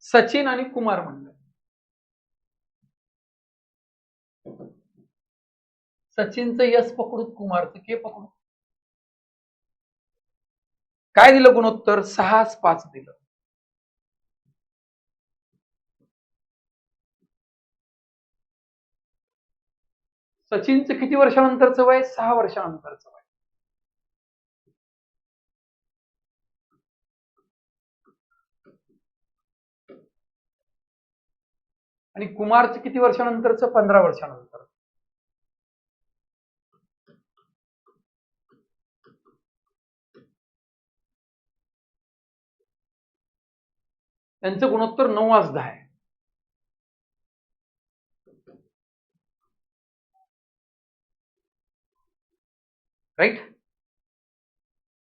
सचिन आणि कुमार म्हणलं. सचिनचं यस पकडू, कुमारचं के पकडू. काय दिलं गुणोत्तर? 6/5 दिलं. सचिनचं किती वर्षानंतरचं वय? 6 वर्षानंतरचं वय. आणि कुमारचं किती वर्षानंतरचं? 15 वर्षानंतर. त्यांचं गुणोत्तर 9/10 आहे. राईट.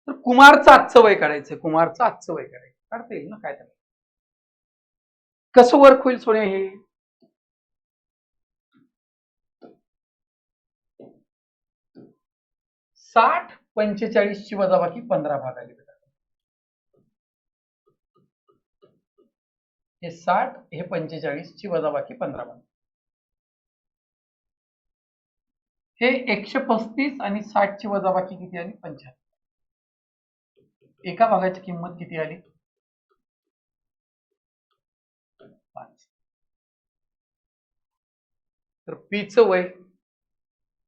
तर कुमारचं आजचं वय काढायचं. कुमारचं आजचं वय काढायचं. काढता येईल ना? काय त्याला कसं वर्क होईल सोन्या हे? 60/45 ची वजाबाकी 15 भागाली. हे 60, हे 45 ची वजाबाकी 15 भाग. हे 135 आणि 60 ची वजाबाकी किती आली? 75. एका भागाची किंमत किती आली? 5. तर पीचं वय,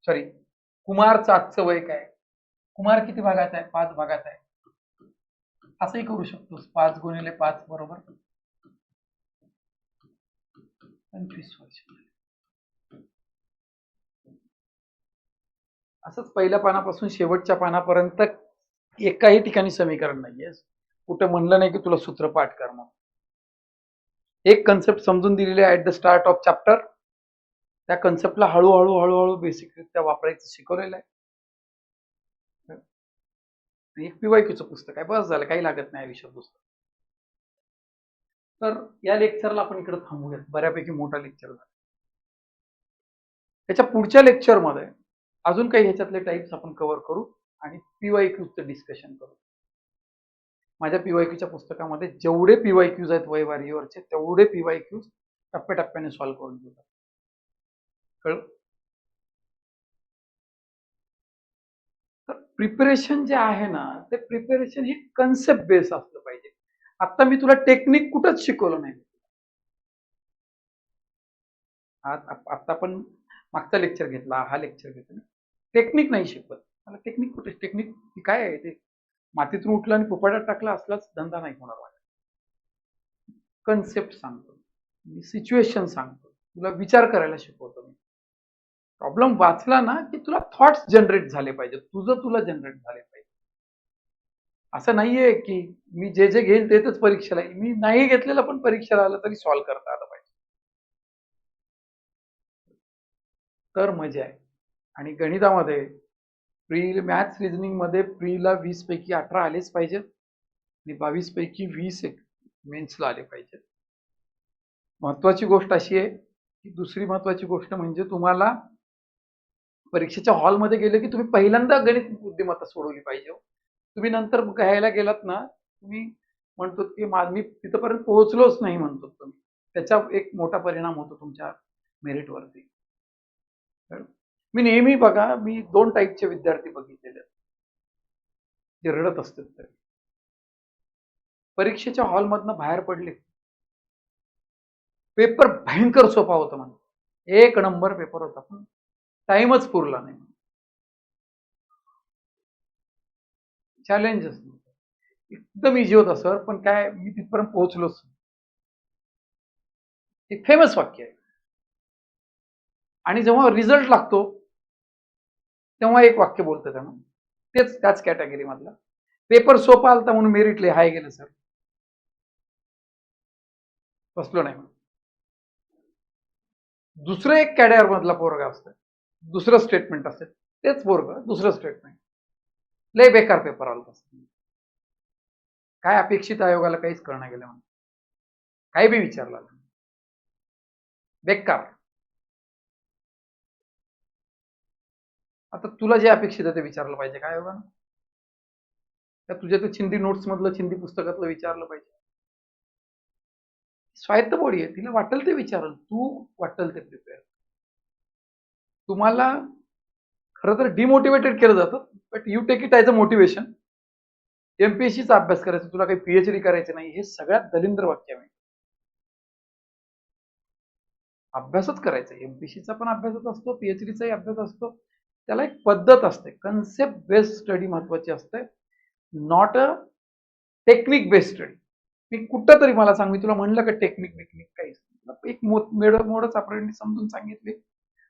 सॉरी, कुमारचं आजचं वय काय? कुमार किती भागात आहे? 5 भागात आहे. असंही करू शकतोस. 5 × 5 बरोबर 25 वर्ष. असंच पहिल्या पानापासून शेवटच्या पानापर्यंत एकाही ठिकाणी समीकरण नाहीये. कुठं म्हणलं नाही की तुला सूत्र पाठ कर. मग एक कन्सेप्ट समजून दिलेली आहे at the start of chapter. त्या कन्सेप्टला हळूहळू बेसिकरित्या वापरायचं शिकवलेलं आहे. एक पीवायक्यूचं पुस्तक आहे, बस झालं, काही लागत नाही विषय पुस्तक. तर या लेक्चरला आपण इकडे थांबूयात. बऱ्यापैकी मोठा लेक्चर झाला. त्याच्या पुढच्या लेक्चरमध्ये अजून काही ह्याच्यातले टाईप्स आपण कव्हर करू आणि पीवायक्यूचं डिस्कशन करू. माझ्या पीवायक्यूच्या पुस्तकामध्ये जेवढे पीवायक्यूज आहेत वयवारीवरचे तेवढे पीवायक्यूज टप्प्याटप्प्याने सॉल्व्ह करून देतात. कळलं? तर प्रिपरेशन जे आहे ना, ते प्रिपरेशन हे कन्सेप्ट बेस असलं पाहिजे. आता मी तुला टेक्निक कुठंच शिकवलं नाही. आता पण मागचा लेक्चर घेतला, हा लेक्चर घेतला, टेक्निक नाही शिकवत. मला टेक्निक कुठे? टेक्निक काय आहे? ते मातीतून उठलं आणि पोपाटात टाकला असलाच धंदा नाही होणार माझा. कन्सेप्ट सांगतो मी, सिच्युएशन सांगतो, तुला विचार करायला शिकवतो मी. प्रॉब्लेम वाचला ना की तुला थॉट्स जनरेट झाले पाहिजे, तुला जनरेट झाले पाहिजे. असं नाहीये की मी जे जे घेईल तेच परीक्षेला, मी नाही घेतलेलं पण परीक्षेला आलं तरी सॉल्व्ह करता आलं पाहिजे, तर मजा आहे. आणि गणितामध्ये प्री मॅथ्स रिझनिंग मध्ये प्रीला 20 पैकी 18 आलेच पाहिजेत आणि 22 पैकी 20 मेन्सला आले पाहिजेत. महत्वाची गोष्ट अशी आहे की दुसरी महत्वाची गोष्ट म्हणजे तुम्हाला परीक्षेच्या हॉलमध्ये गेले की तुम्ही पहिल्यांदा गणित बुद्धिमत्ता सोडवली पाहिजे. तुम्ही नंतर घ्यायला गेलात ना, तुम्ही म्हणतो की मी तिथपर्यंत पोहोचलोच नाही म्हणतो तुम्ही, त्याचा एक मोठा परिणाम होतो तुमच्या मेरिटवरती. मी नेहमी बघा, मी 2 टाईपचे विद्यार्थी बघितलेले आहेत, जे रडत असतात तरी परीक्षेच्या हॉलमधनं बाहेर पडले, पेपर भयंकर सोपा होता म्हणजे 1 नंबर पेपर होता, पण टाइमच पुरला नाही. चॅलेंजच एकदम इझी होता सर, पण काय मी तिथपर्यंत पोहोचलोच. एक फेमस वाक्य आहे. आणि जेव्हा रिझल्ट लागतो तेव्हा एक वाक्य बोलतं त्यानं, त्याच कॅटेगरी मधला, पेपर सोपा आलता म्हणून मेरिट लय हाय गेलं सर, बसलो नाही. दुसरं एक कॅडर मधला पोरगा असतं, दुसरं स्टेटमेंट असतं, तेच पोरग दुसरं स्टेटमेंट, लय बेकार पेपर आलता. काय अपेक्षित आयोगाला काहीच कळणार गेलं म्हणून, काही बी विचारलं बेकार. आता तुला जे अपेक्षित आहे ते विचारलं पाहिजे काय आयोगानं, का तुझ्या ते चिंदी नोट्स मधलं, चिंदी पुस्तकातलं विचारलं पाहिजे? स्वायत्त बॉडी आहे, तिला वाटेल ते विचारल, तू वाटेल ते प्रिपेअर. तुम्हाला खरं तर डिमोटिवेटेड केलं जातं, but you take it as a motivation. एमपीएससीचा अभ्यास करायचा, तुला काही पीएचडी करायचं नाही, हे सगळ्यात दलिंद्र वाक्य आहे. अभ्यासच करायचा, एमपीएससीचा पण अभ्यासच असतो, पीएचडीचाही अभ्यास असतो. त्याला एक पद्धत असते, कन्सेप्ट बेस्ड स्टडी महत्वाची असते, not a technique based study. मी कुठं तरी मला सांग, मी तुला म्हणलं का टेक्निक काहीच, एक मोडच ऑपरेंडी समजून सांगितले,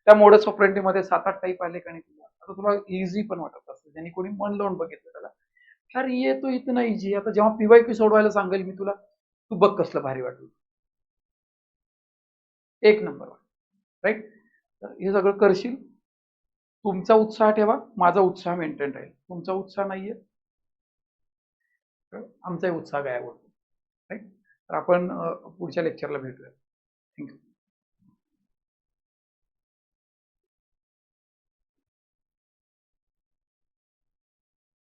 त्या मोडस ऑपरेंडी मध्ये 7-8 टाईप आले का नाही तुला, आता तुला इझी पण वाटत असते, ज्यांनी कोणी मन लावून बघितलं त्याला, अरे ये तो इतना इझी. आता जेव्हा पीवायक्यू सोडवायला सांगेल मी तुला, तू बघ कसलं भारी वाटलं, एक नंबर, राईट. तर हे सगळं करशील, तुमचा उत्साह ठेवा, माझा उत्साह मेंटेन राहील. तुमचा उत्साह नाहीये, आमचाही उत्साह गायब होतो, राईट. तर आपण पुढच्या लेक्चरला भेटूया. थँक्यू.